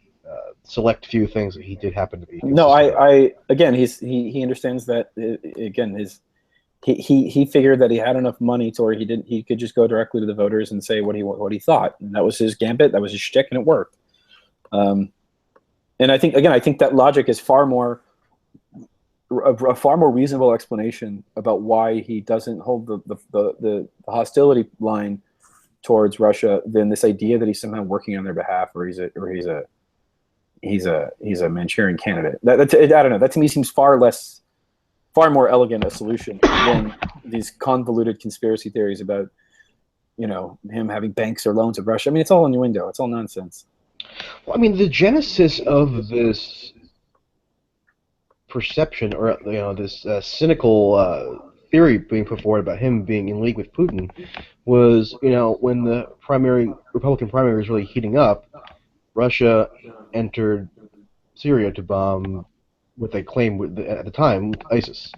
select few things that he did happen to be consistent about. Again, he understands that, again, he figured that he had enough money to where he could just go directly to the voters and say what he thought. And that was his gambit, that was his shtick, and it worked. And I think that logic is a far more reasonable explanation about why he doesn't hold the hostility line towards Russia than this idea that he's somehow working on their behalf or he's a Manchurian candidate. I don't know. That to me seems far more elegant a solution than these convoluted conspiracy theories about him having banks or loans of Russia. I mean, it's all innuendo. It's all nonsense. Well, I mean, the genesis of this perception, or this cynical theory being put forward about him being in league with Putin, was when the Republican primary was really heating up, Russia entered Syria to bomb what they claimed at the time ISIS.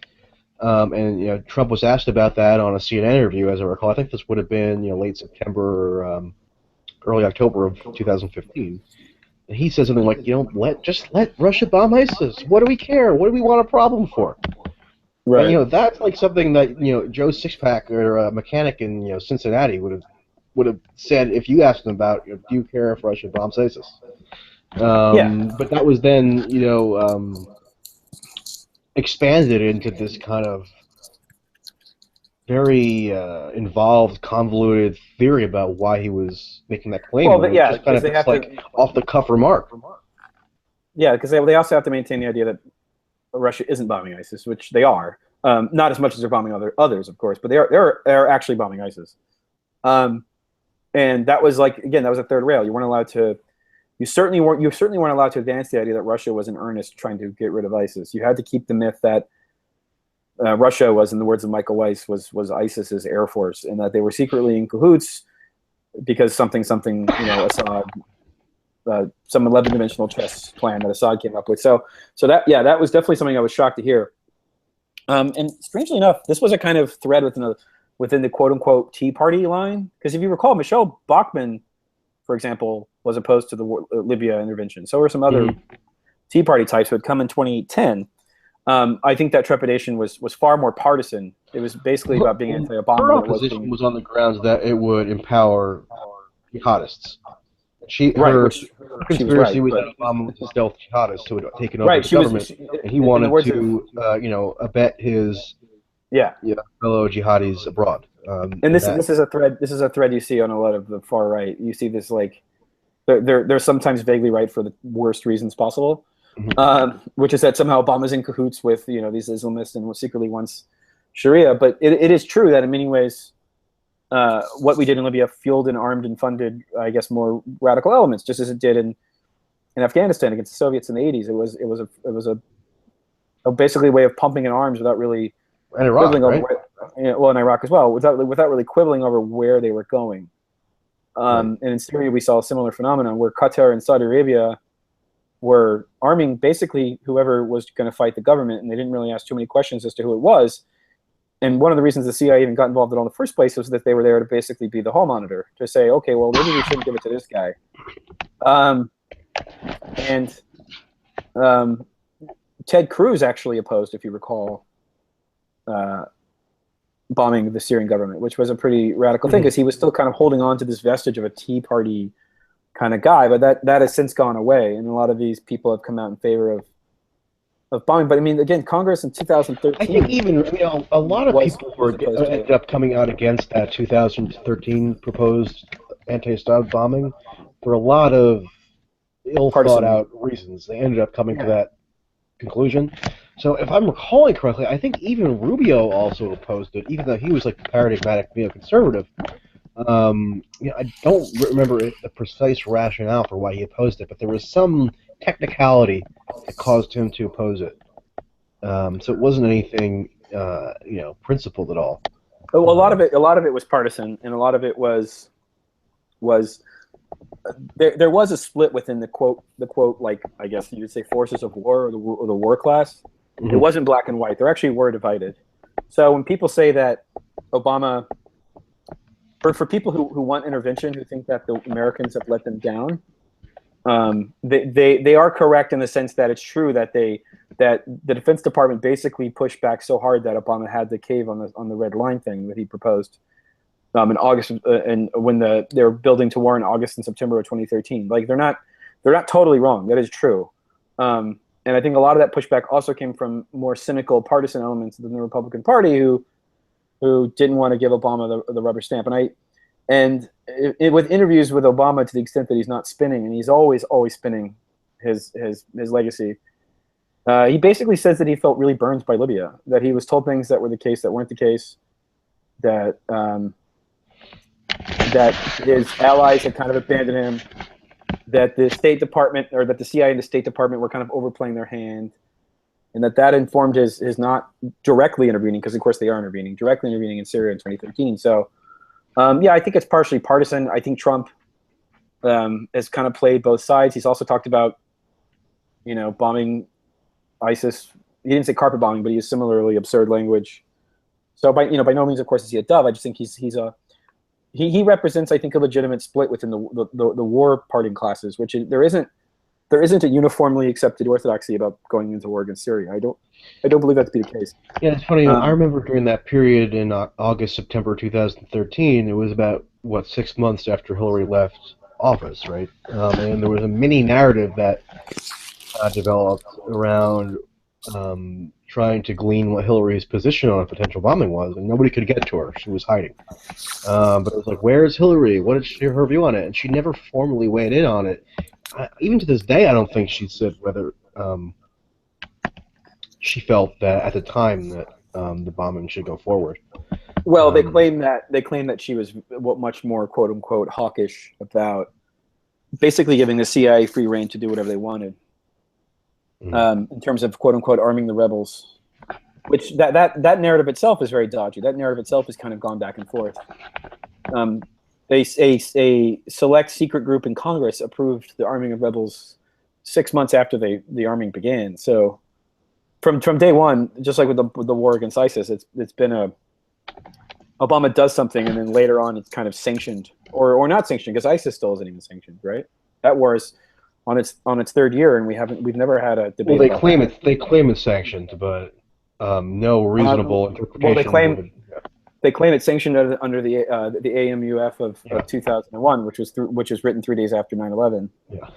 And Trump was asked about that on a CNN interview, as I recall. I think this would have been late September or early October of 2015. And he said something like, just let Russia bomb ISIS. What do we care? What do we want a problem for? Right. And that's like something that Joe Sixpack or a mechanic in Cincinnati would have said if you asked him about do you care if Russia bombs ISIS? But that was then expanded into this kind of very involved, convoluted theory about why he was making that claim. Well, but yeah, just kind of it's like off-the-cuff remark. Yeah, because they also have to maintain the idea that Russia isn't bombing ISIS, which they are. Not as much as they're bombing others, of course, but they're actually bombing ISIS. And that was that was a third rail. You certainly weren't allowed to advance the idea that Russia was in earnest trying to get rid of ISIS. You had to keep the myth that Russia was, in the words of Michael Weiss, was ISIS's air force, and that they were secretly in cahoots because something Assad, some 11-dimensional chess plan that Assad came up with. So that was definitely something I was shocked to hear. And strangely enough, this was a kind of thread within the quote-unquote Tea Party line, because if you recall, Michelle Bachmann, for example, was opposed to the Libya intervention. So were some other Tea Party types who had come in 2010. I think that trepidation was far more partisan. It was basically about being anti-Obama. Her opposition was on the grounds that it would empower jihadists. Her conspiracy was that Obama was a stealth jihadist who had taken over the government, and he wanted to, abet his fellow jihadis abroad. And this is a thread. This is a thread you see on a lot of the far right. You see this they're sometimes vaguely right for the worst reasons possible, which is that somehow Obama's in cahoots with these Islamists and secretly wants Sharia. But it is true that in many ways, what we did in Libya fueled and armed and funded, I guess, more radical elements, just as it did in Afghanistan against the Soviets in the 80s. It was a basically way of pumping in arms without really quibbling over in Iraq as well, without really quibbling over where they were going. And in Syria, we saw a similar phenomenon where Qatar and Saudi Arabia were arming basically whoever was going to fight the government, and they didn't really ask too many questions as to who it was. And one of the reasons the CIA even got involved in all in the first place was that they were there to basically be the hall monitor, to say, okay, well, maybe we shouldn't give it to this guy. Ted Cruz actually opposed, if you recall, bombing the Syrian government, which was a pretty radical thing, because he was still kind of holding on to this vestige of a Tea Party kind of guy. But that has since gone away, and a lot of these people have come out in favor of bombing. But I mean, again, Congress in 2013. I think even a lot of people ended up coming out against that 2013 proposed anti-Assad bombing for a lot of ill thought out reasons. They ended up coming to that conclusion. So if I'm recalling correctly, I think even Rubio also opposed it, even though he was like the paradigmatic neoconservative. I don't remember the precise rationale for why he opposed it, but there was some technicality that caused him to oppose it. So it wasn't anything, principled at all. Well, a lot of it was partisan, and a lot of it was there was a split within the quote, like, I guess you would say, forces of war, or the war class. It wasn't black and white. There actually were divided. So when people say that Obama, for people who want intervention, who think that the Americans have let them down, they are correct in the sense that it's true that the Defense Department basically pushed back so hard that Obama had to cave on the red line thing that he proposed in August, and when they were building to war in August and September of 2013. Like, they're not totally wrong. That is true. And I think a lot of that pushback also came from more cynical partisan elements than the Republican Party, who didn't want to give Obama the rubber stamp. And with interviews with Obama, to the extent that he's not spinning, and he's always spinning his legacy, he basically says that he felt really burned by Libya, that he was told things that were the case that weren't the case, that his allies had kind of abandoned him, that the State Department, or that the CIA and the State Department were kind of overplaying their hand, and that informed his not directly intervening, because of course they are directly intervening in Syria in 2013. So I think it's partially partisan. I think Trump has kind of played both sides. He's also talked about bombing ISIS he didn't say carpet bombing, but he used similarly absurd language. So by no means, of course, is he a dove. I just think he represents, I think, a legitimate split within the war parting classes, which there isn't a uniformly accepted orthodoxy about going into war against Syria. I don't believe that to be the case. Yeah, it's funny. I remember during that period in August, September 2013, it was about, 6 months after Hillary left office, right? And there was a mini narrative that developed around trying to glean what Hillary's position on a potential bombing was, and nobody could get to her. She was hiding. But it was like, where's Hillary? What is her view on it? And she never formally weighed in on it. Even to this day, I don't think she said whether she felt that at the time that the bombing should go forward. Well, they claim that she was much more "quote unquote" hawkish about basically giving the CIA free rein to do whatever they wanted. In terms of "quote unquote" arming the rebels, which that narrative itself is very dodgy. That narrative itself has kind of gone back and forth. A select secret group in Congress approved the arming of rebels 6 months after the arming began. So from day one, just like with the war against ISIS, it's been Obama does something, and then later on it's kind of sanctioned or not sanctioned, because ISIS still isn't even sanctioned, right? That war is on its third year, and we've never had a debate. Well, they claim it's sanctioned, but no reasonable interpretation. Well, they claim it's sanctioned under the AMUF of 2001, which was written 3 days after 9/11. Yeah.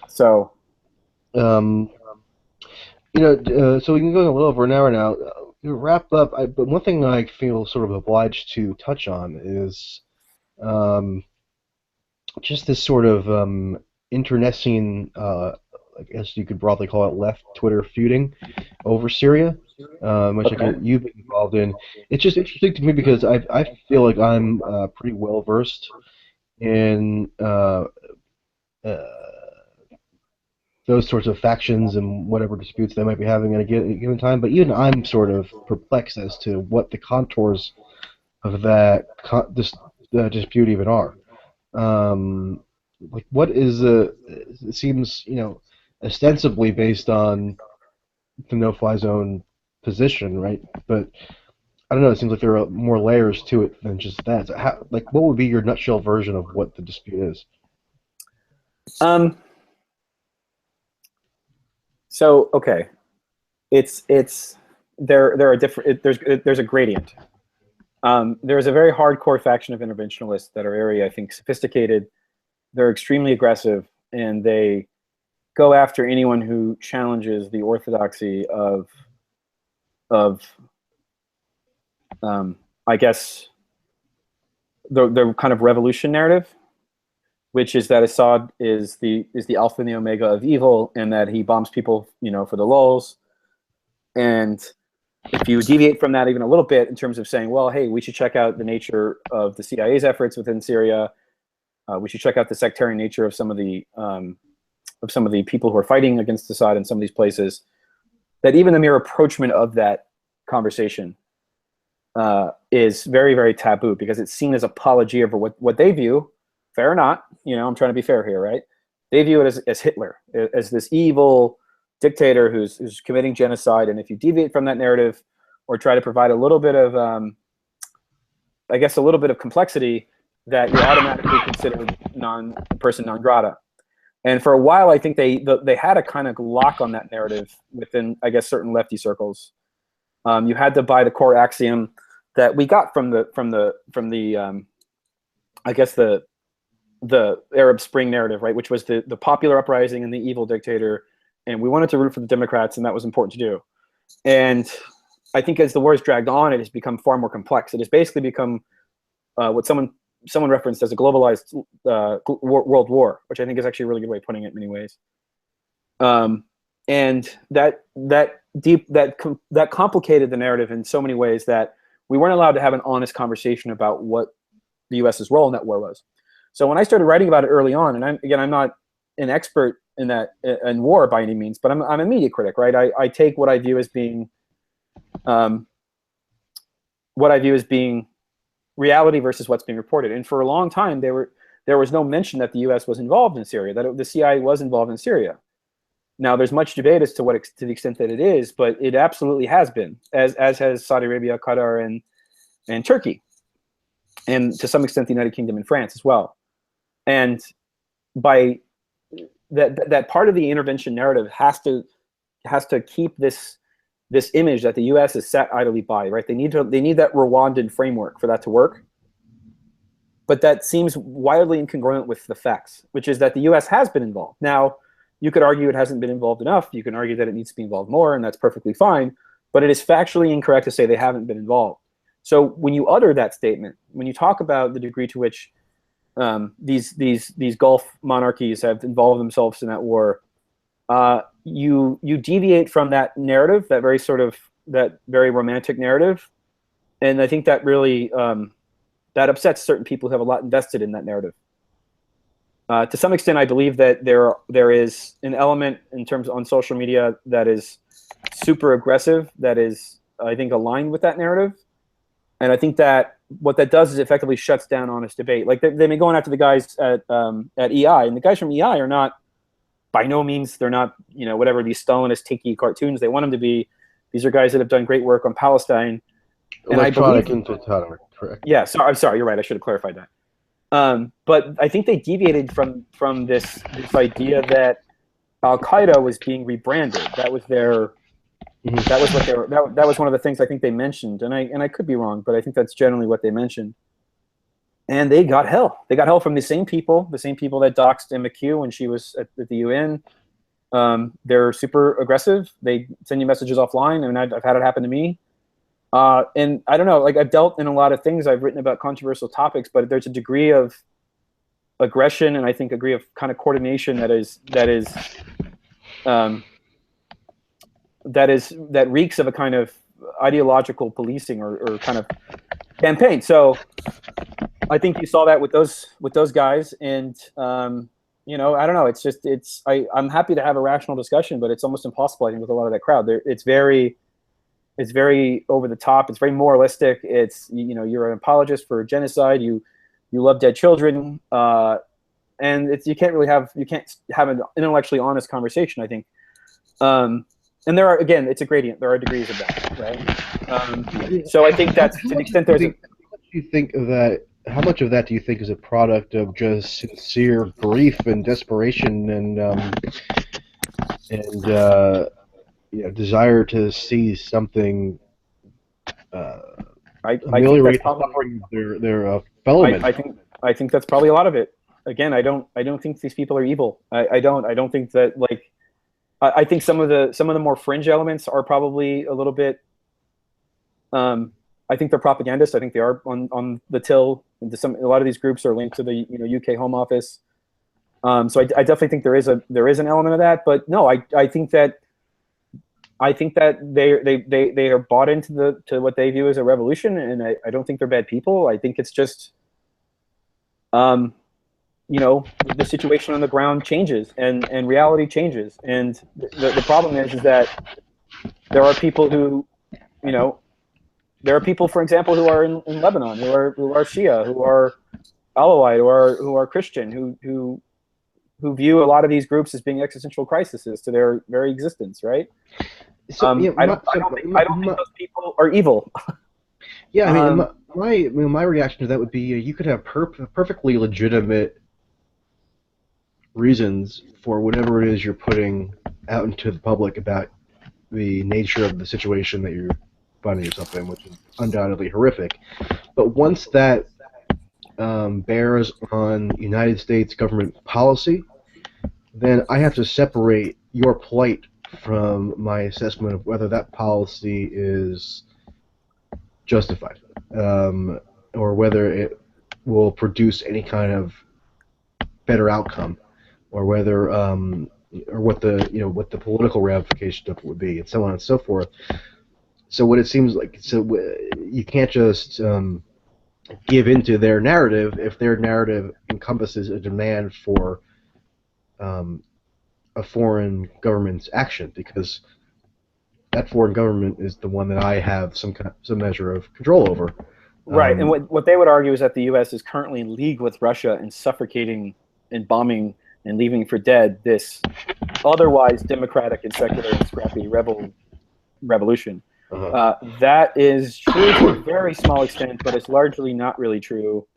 So, so we can go a little over an hour now. To wrap up, but one thing I feel sort of obliged to touch on is just this sort of internecine, I guess you could broadly call it left Twitter feuding over Syria, which you've been involved in. It's just interesting to me because I feel like I'm pretty well versed in those sorts of factions and whatever disputes they might be having at a given time. But even I'm sort of perplexed as to what the contours of that dispute even are. Like, what is it seems, ostensibly based on the no-fly zone position, right? But I don't know. It seems like there are more layers to it than just that. So what would be your nutshell version of what the dispute is? So okay, there are different. There's a gradient. There's a very hardcore faction of interventionists that are very, I think, sophisticated. They're extremely aggressive, and they go after anyone who challenges the orthodoxy of I guess the kind of revolution narrative, which is that Assad is the alpha and the omega of evil, and that he bombs people, for the lulz. And if you deviate from that even a little bit in terms of saying, well, hey, we should check out the nature of the CIA's efforts within Syria, we should check out the sectarian nature of some of the people who are fighting against Assad in some of these places, that even the mere approachment of that conversation is very, very taboo, because it's seen as apology over what they view, fair or not, I'm trying to be fair here, right? They view it as Hitler, as this evil dictator who's committing genocide. And if you deviate from that narrative or try to provide a little bit of, I guess, a little bit of complexity, that you're automatically considered person non grata. And for a while, I think they had a kind of lock on that narrative within, I guess, certain lefty circles. You had to buy the core axiom that we got from the I guess the Arab Spring narrative, right, which was the popular uprising and the evil dictator, and we wanted to root for the Democrats, and that was important to do. And I think as the war has dragged on, it has become far more complex. It has basically become what someone referenced as a globalized world war, which I think is actually a really good way of putting it in many ways. And that complicated the narrative in so many ways that we weren't allowed to have an honest conversation about what the U.S.'s role in that war was. So when I started writing about it early on, and I'm not an expert in war by any means, but I'm a media critic, right? I take what I view as being reality versus what's being reported. And for a long time, there was no mention that the U.S. was involved in Syria, that the CIA was involved in Syria. Now, there's much debate as to to the extent that it is, but it absolutely has been, as has Saudi Arabia, Qatar, and Turkey, and to some extent the United Kingdom and France as well. And by that part of the intervention narrative has to keep this image that the U.S. is sat idly by, right? They need that Rwandan framework for that to work. But that seems wildly incongruent with the facts, which is that the U.S. has been involved. Now, you could argue it hasn't been involved enough. You can argue that it needs to be involved more, and that's perfectly fine. But it is factually incorrect to say they haven't been involved. So when you utter that statement, when you talk about the degree to which these Gulf monarchies have involved themselves in that war, you deviate from that narrative, that very romantic narrative, and I think that really that upsets certain people who have a lot invested in that narrative. To some extent, I believe that there is an element in terms on social media that is super aggressive, that is, I think, aligned with that narrative. And I think that what that does is effectively shuts down honest debate. Like they've been going after the guys at EI, and the guys from EI are not, by no means, they're not, whatever these Stalinist tiki cartoons they want them to be. These are guys that have done great work on Palestine. Electronic infotainment, correct? Yeah, I'm sorry, you're right. I should have clarified that. But I think they deviated from this idea that Al Qaeda was being rebranded. That was their. That was what they were. That was one of the things I think they mentioned, and I could be wrong, but I think that's generally what they mentioned. And they got hell. They got hell from the same people that doxed McHugh when she was at the UN. They're super aggressive. They send you messages offline, and I've had it happen to me. And I don't know, like I've dealt in a lot of things. I've written about controversial topics, but there's a degree of aggression and I think a degree of kind of coordination that reeks of a kind of ideological policing or kind of campaign. So I think you saw that with those guys, and I don't know. I'm happy to have a rational discussion, but it's almost impossible, I think, with a lot of that crowd. It's very over the top. It's very moralistic. It's you're an apologist for genocide. You love dead children, and you can't have an intellectually honest conversation, I think. And there are, again, it's a gradient. There are degrees of that, right? So I think that's to the extent there's. How much of that do you think is a product of just sincere grief and desperation and desire to see something ameliorate the suffering of their fellow men? I think that's probably a lot of it. Again, I don't think these people are evil. I don't think that, like. I think some of the more fringe elements are probably a little bit. I think they're propagandists. I think they are on the till. A lot of these groups are linked to the UK Home Office. So I definitely think there is an element of that. But no, I think that they are bought into what they view as a revolution, and I don't think they're bad people. I think it's just. The situation on the ground changes and reality changes. And the problem is that there are people who, for example, who are in Lebanon, who are Shia, who are Alawite, who are Christian, who view a lot of these groups as being existential crises to their very existence, right? So, I don't think those people are evil. Yeah, I mean, my reaction to that would be you could have perfectly legitimate reasons for whatever it is you're putting out into the public about the nature of the situation that you're finding yourself in, which is undoubtedly horrific. But once that bears on United States government policy, then I have to separate your plight from my assessment of whether that policy is justified, or whether it will produce any kind of better outcome, or whether or what the political ramifications of it would be, and so on and so forth. So what it seems like, you can't just give into their narrative if their narrative encompasses a demand for a foreign government's action, because that foreign government is the one that I have some measure of control over. Right, and what they would argue is that the U.S. is currently in league with Russia in suffocating and bombing and leaving for dead this otherwise democratic and secular and scrappy revolution. That is true to a very small extent, but it's largely not really true.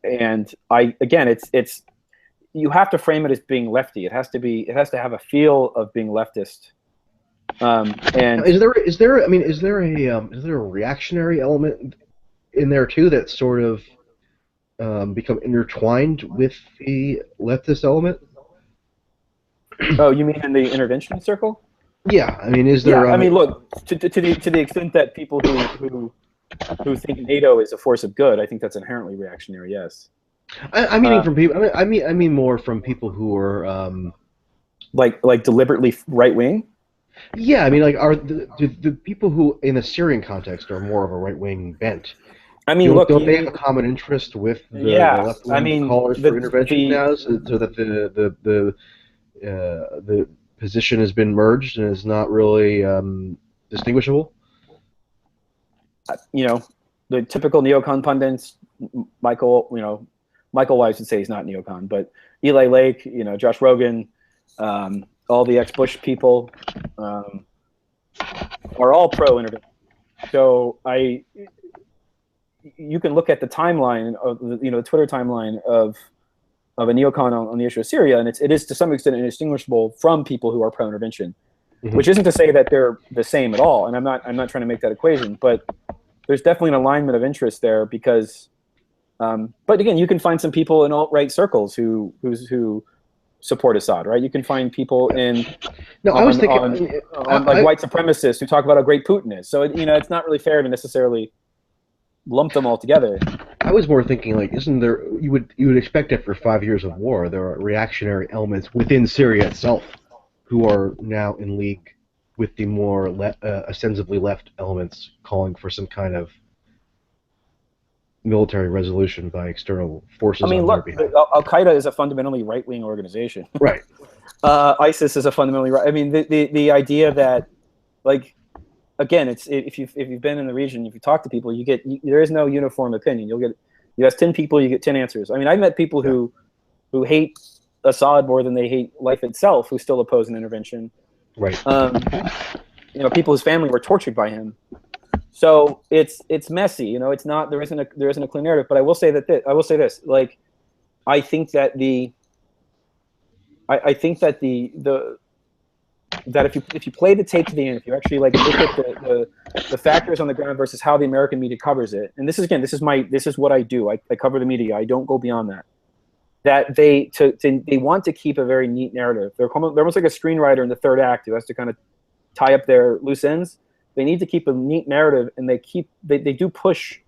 And it's you have to frame it as being lefty. It has to have a feel of being leftist. And is there a reactionary element in there too that sort of become intertwined with the leftist element? Oh, you mean in the intervention circle? Yeah, I mean, is there? Yeah, I mean, look, to the extent that people who think NATO is a force of good, I think that's inherently reactionary. Yes. I mean, from people. I mean more from people who are like deliberately right wing. Yeah, I mean, like, are the people who, in the Syrian context, are more of a right-wing bent? I mean, don't they have a common interest with the left-wing callers for intervention now, so that the position has been merged and is not really distinguishable? You know, the typical neocon pundits, Michael Weiss would say he's not neocon, but Eli Lake, Josh Rogan, all the ex-Bush people are all pro-intervention. So you can look at the timeline of the Twitter timeline of a neocon on the issue of Syria, and it is to some extent indistinguishable from people who are pro-intervention, which isn't to say that they're the same at all. And I'm not trying to make that equation, but there's definitely an alignment of interest there because, but again, you can find some people in alt-right circles who support Assad, right? You can find people in white supremacists who talk about how great Putin is. So it's not really fair to necessarily lump them all together. I was more thinking, like, isn't there? You would expect after 5 years of war, there are reactionary elements within Syria itself, who are now in league with the more ostensibly left elements, calling for some kind of military resolution by external forces. I mean, look, Al Qaeda is a fundamentally right-wing organization. Right. ISIS is a fundamentally right. I mean, the idea that, like, again, it's if you've been in the region, if you talk to people, there is no uniform opinion. You ask 10 people, you get 10 answers. I mean, I've met people who hate Assad more than they hate life itself, who still oppose an intervention. Right. People whose family were tortured by him. So it's messy. It's not there isn't a clear narrative. But I will say this. Like, I think that if you play the tape to the end, if you actually look at the factors on the ground versus how the American media covers it, and this is what I do. I cover the media. I don't go beyond that. That they want to keep a very neat narrative. They're almost like a screenwriter in the third act who has to kind of tie up their loose ends. They need to keep a neat narrative, and they do push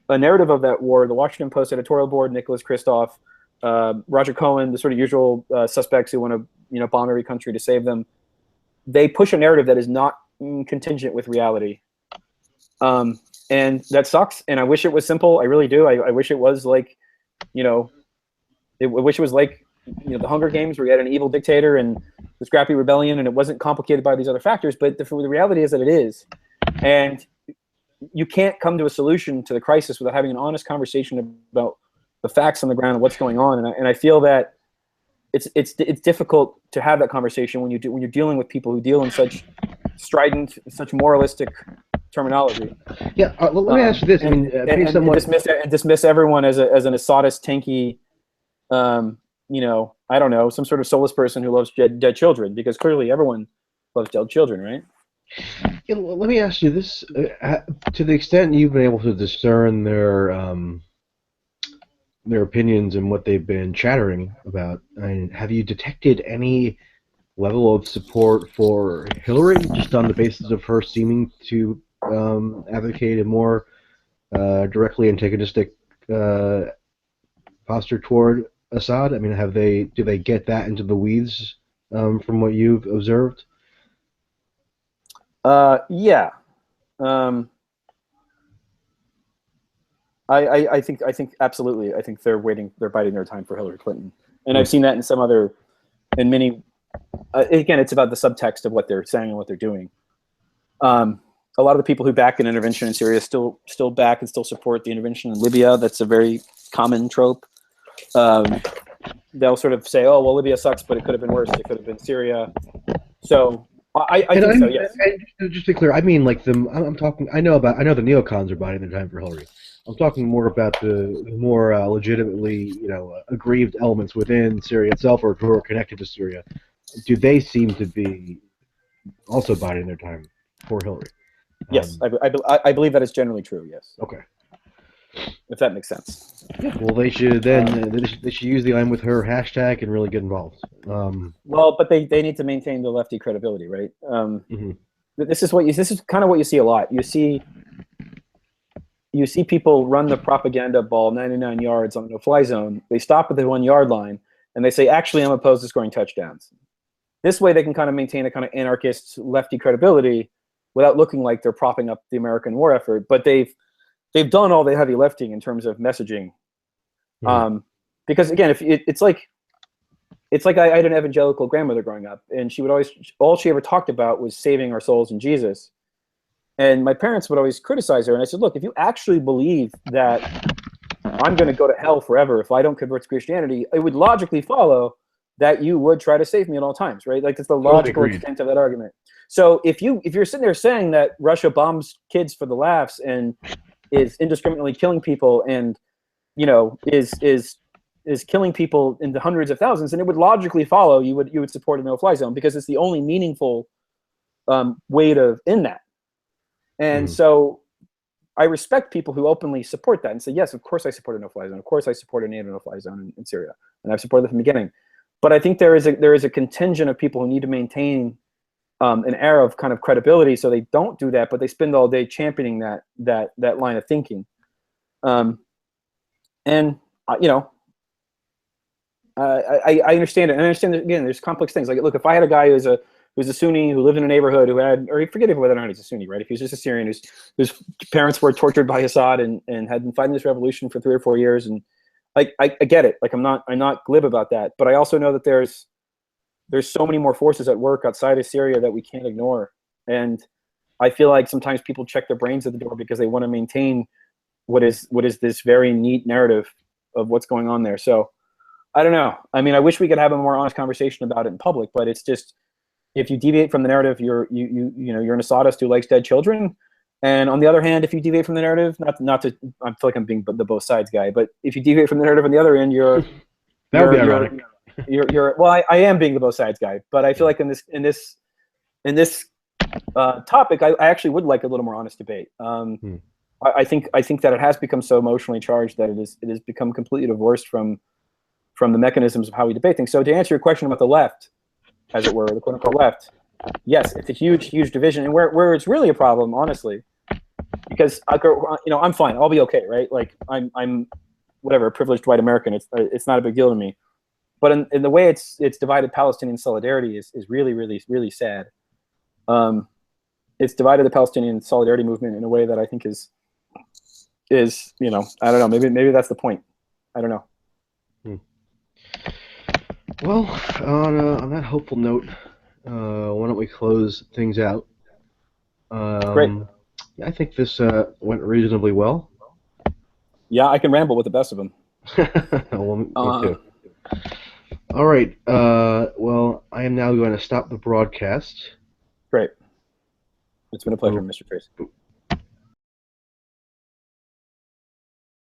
a narrative of that war. The Washington Post editorial board, Nicholas Kristof, Roger Cohen, the sort of usual suspects who want to bomb every country to save them. They push a narrative that is not contingent with reality, and that sucks. And I wish it was simple. I really do. I wish it was like, I wish it was like, the Hunger Games, where you had an evil dictator and the scrappy rebellion, and it wasn't complicated by these other factors. But the reality is that it is, and you can't come to a solution to the crisis without having an honest conversation about the facts on the ground and what's going on. And I feel that it's difficult to have that conversation when you're dealing with people who deal in such strident, such moralistic terminology. Yeah, let me ask you this: and dismiss everyone as an Assadist, tanky, I don't know, some sort of soulless person who loves dead children, because clearly everyone loves dead children, right? Yeah, let me ask you this: to the extent you've been able to discern their opinions and what they've been chattering about, have you detected any level of support for Hillary, just on the basis of her seeming to advocate a more directly antagonistic posture toward Assad? I mean, do they get that into the weeds from what you've observed? Yeah. I think absolutely. I think they're biding their time for Hillary Clinton, and I've seen that in many. Again, it's about the subtext of what they're saying and what they're doing. A lot of the people who back an intervention in Syria still back and still support the intervention in Libya. That's a very common trope. they'll sort of say, oh, well, Libya sucks, but it could have been worse. It could have been Syria. So I think so, yes. And just to be clear, I mean like I'm talking. I know the neocons are biding their time for Hillary. I'm talking more about the more legitimately, aggrieved elements within Syria itself, or who are connected to Syria. Do they seem to be also biding their time for Hillary? Yes, I believe that is generally true. Yes. Okay. If that makes sense. Yeah. Well, they should use the "I'm with her" hashtag and really get involved. Well, but they need to maintain the lefty credibility, right? This is kind of what you see a lot. You see people run the propaganda ball 99 yards on a no-fly zone. They stop at the 1 yard line and they say, actually, I'm opposed to scoring touchdowns. This way, they can kind of maintain a kind of anarchist lefty credibility without looking like they're propping up the American war effort. But they've done all the heavy lifting in terms of messaging. Because again, it's like I had an evangelical grandmother growing up, and she would always, all she ever talked about was saving our souls in Jesus. And my parents would always criticize her, and I said, look, if you actually believe that I'm going to go to hell forever if I don't convert to Christianity, it would logically follow that you would try to save me at all times, right? Like, it's the logical extent of that argument. So if you're sitting there saying that Russia bombs kids for the laughs and is indiscriminately killing people and is killing people in the hundreds of thousands, and it would logically follow you would support a no-fly zone, because it's the only meaningful way to end that. And so I respect people who openly support that and say, yes, of course I support a no-fly zone. Of course I support a NATO no-fly zone in Syria, and I've supported it from the beginning. But I think there is a contingent of people who need to maintain an air of kind of credibility, so they don't do that, but they spend all day championing that line of thinking. I understand it. And I understand that, again, there's complex things. Like, look, if I had a guy who's a Sunni who lived in a neighborhood who had, or forget whether or not he's a Sunni, right? If he's just a Syrian whose parents were tortured by Assad and had been fighting this revolution for 3 or 4 years, and I get it. Like, I'm not glib about that, but I also know that there's so many more forces at work outside of Syria that we can't ignore. And I feel like sometimes people check their brains at the door because they want to maintain what is this very neat narrative of what's going on there. So I don't know. I mean, I wish we could have a more honest conversation about it in public, but it's just, if you deviate from the narrative, you're an Assadist who likes dead children. And on the other hand, if you deviate from the narrative, I feel like I'm being the both sides guy, but if you deviate from the narrative on the other end, you're ironic. Well, I am being the both sides guy, but I feel like in this topic, I actually would like a little more honest debate. I think that it has become so emotionally charged that it has become completely divorced from the mechanisms of how we debate things. So to answer your question about the left, as it were, the quote unquote left, yes, it's a huge division, and where it's really a problem, honestly, because I'm fine, I'll be okay, right? Like, I'm whatever, a privileged white American. It's not a big deal to me. But in the way it's divided Palestinian solidarity is really, really, really sad. It's divided the Palestinian solidarity movement in a way that I think is I don't know, maybe that's the point. I don't know. Well, on that hopeful note, why don't we close things out? Great. I think this went reasonably well. Yeah, I can ramble with the best of them. Well, me too. All right. Well, I am now going to stop the broadcast. Great. It's been a pleasure, Mr. Tracy.